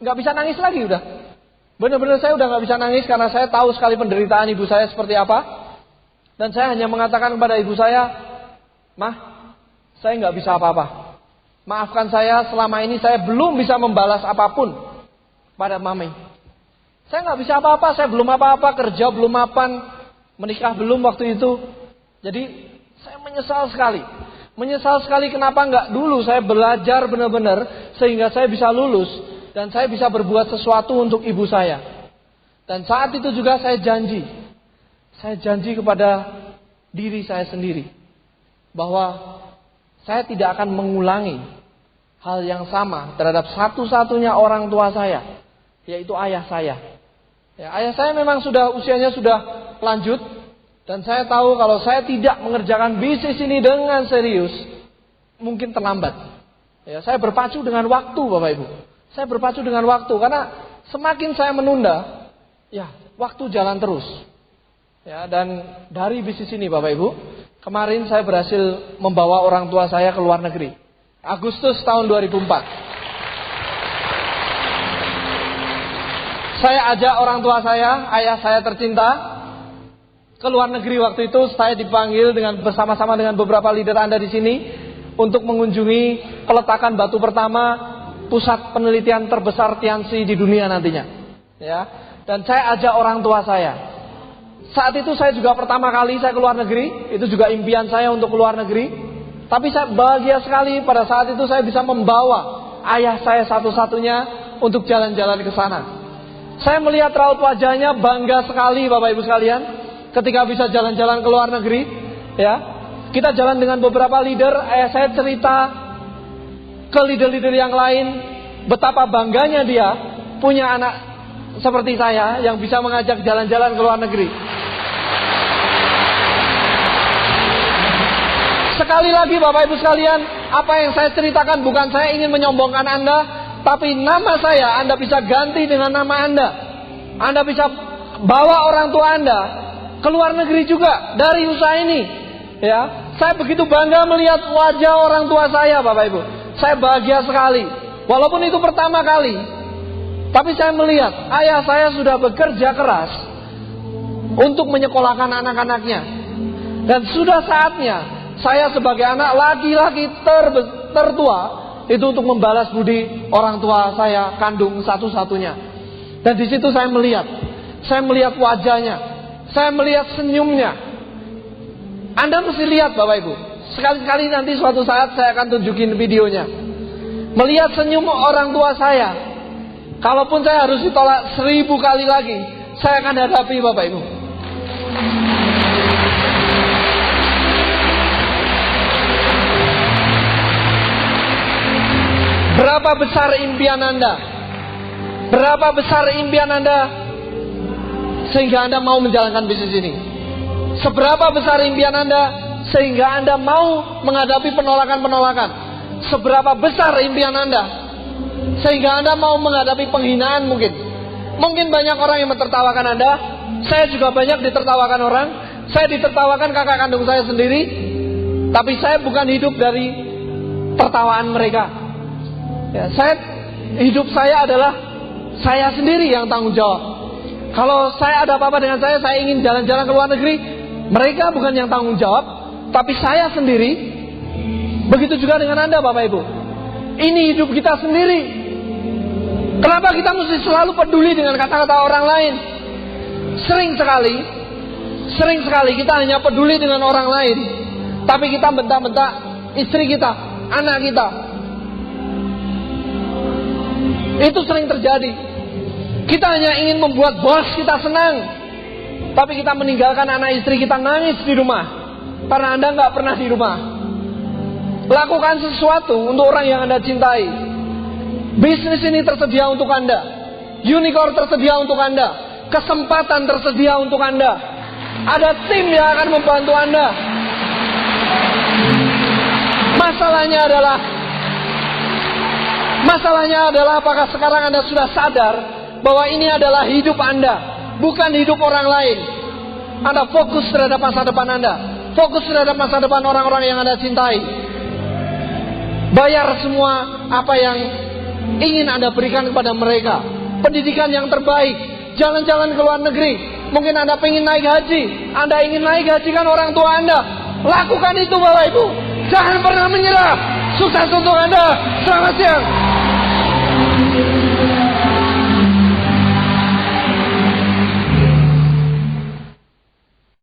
Speaker 2: Nggak bisa nangis lagi udah. Benar-benar saya udah nggak bisa nangis karena saya tahu sekali penderitaan ibu saya seperti apa. Dan saya hanya mengatakan kepada ibu saya, "Mah, saya nggak bisa apa-apa. Maafkan saya, selama ini saya belum bisa membalas apapun pada mami. Saya nggak bisa apa-apa, saya belum apa-apa, kerja belum mapan, menikah belum waktu itu. Jadi saya menyesal sekali. Menyesal sekali kenapa nggak dulu saya belajar benar-benar sehingga saya bisa lulus dan saya bisa berbuat sesuatu untuk ibu saya. Dan saat itu juga saya janji kepada diri saya sendiri bahwa saya tidak akan mengulangi hal yang sama terhadap satu-satunya orang tua saya, yaitu ayah saya. Ya, ayah saya memang usianya sudah lanjut. Dan saya tahu kalau saya tidak mengerjakan bisnis ini dengan serius, mungkin terlambat. Ya, saya berpacu dengan waktu Bapak Ibu. Saya berpacu dengan waktu karena semakin saya menunda, ya waktu jalan terus. Ya, dan dari bisnis ini Bapak Ibu, kemarin saya berhasil membawa orang tua saya ke luar negeri. Agustus tahun 2004. Saya ajak orang tua saya, ayah saya tercinta, ke luar negeri. Waktu itu saya dipanggil bersama-sama dengan beberapa leader Anda di sini untuk mengunjungi peletakan batu pertama pusat penelitian terbesar Tiansi di dunia nantinya. Ya, dan saya ajak orang tua saya. Saat itu saya juga pertama kali saya ke luar negeri, itu juga impian saya untuk ke luar negeri. Tapi saya bahagia sekali pada saat itu saya bisa membawa ayah saya satu-satunya untuk jalan-jalan ke sana. Saya melihat raut wajahnya bangga sekali Bapak Ibu sekalian. Ketika bisa jalan-jalan ke luar negeri, ya, kita jalan dengan beberapa leader. Saya cerita ke leader-leader yang lain betapa bangganya dia punya anak seperti saya yang bisa mengajak jalan-jalan ke luar negeri. Sekali lagi Bapak Ibu sekalian, apa yang saya ceritakan bukan saya ingin menyombongkan Anda, tapi nama saya Anda bisa ganti dengan nama Anda. Anda bisa bawa orang tua Anda ke luar negeri juga dari usaha ini. Ya, saya begitu bangga melihat wajah orang tua saya Bapak Ibu. Saya bahagia sekali. Walaupun itu pertama kali, tapi saya melihat ayah saya sudah bekerja keras untuk menyekolahkan anak-anaknya. Dan sudah saatnya saya sebagai anak laki-laki tertua itu untuk membalas budi orang tua saya kandung satu-satunya. Dan di situ saya melihat wajahnya. Saya melihat senyumnya. Anda mesti lihat Bapak Ibu. Sekali-kali nanti suatu saat saya akan tunjukin videonya. Melihat senyum orang tua saya. Kalaupun saya harus ditolak 1000 kali lagi, saya akan hadapi Bapak Ibu. Berapa besar impian Anda? Berapa besar impian Anda sehingga Anda mau menjalankan bisnis ini? Seberapa besar impian Anda sehingga Anda mau menghadapi penolakan-penolakan? Seberapa besar impian Anda sehingga Anda mau menghadapi penghinaan mungkin? Mungkin banyak orang yang mentertawakan Anda. Saya juga banyak ditertawakan orang. Saya ditertawakan kakak kandung saya sendiri. Tapi saya bukan hidup dari tertawaan mereka. Ya, hidup saya adalah saya sendiri yang tanggung jawab. Kalau saya ada apa-apa dengan saya ingin jalan-jalan ke luar negeri, mereka bukan yang tanggung jawab, tapi saya sendiri. Begitu juga dengan Anda Bapak Ibu. Ini hidup kita sendiri. Kenapa kita mesti selalu peduli dengan kata-kata orang lain? Sering sekali kita hanya peduli dengan orang lain, tapi kita bentak-bentak istri kita, anak kita. Itu sering terjadi. Kita hanya ingin membuat bos kita senang, tapi kita meninggalkan anak istri kita nangis di rumah karena Anda nggak pernah di rumah. Lakukan sesuatu untuk orang yang Anda cintai. Bisnis ini tersedia untuk Anda. Unicorn tersedia untuk Anda. Kesempatan tersedia untuk Anda. Ada tim yang akan membantu Anda. Masalahnya adalah apakah sekarang Anda sudah sadar bahwa ini adalah hidup Anda, bukan hidup orang lain. Anda fokus terhadap masa depan Anda, fokus terhadap masa depan orang-orang yang Anda cintai. Bayar semua apa yang ingin Anda berikan kepada mereka. Pendidikan yang terbaik, jalan-jalan ke luar negeri. Mungkin Anda ingin naik haji, Anda ingin naik hajikan orang tua Anda. Lakukan itu Bapak Ibu. Jangan pernah menyerah. Sukses untuk Anda. Selamat siang.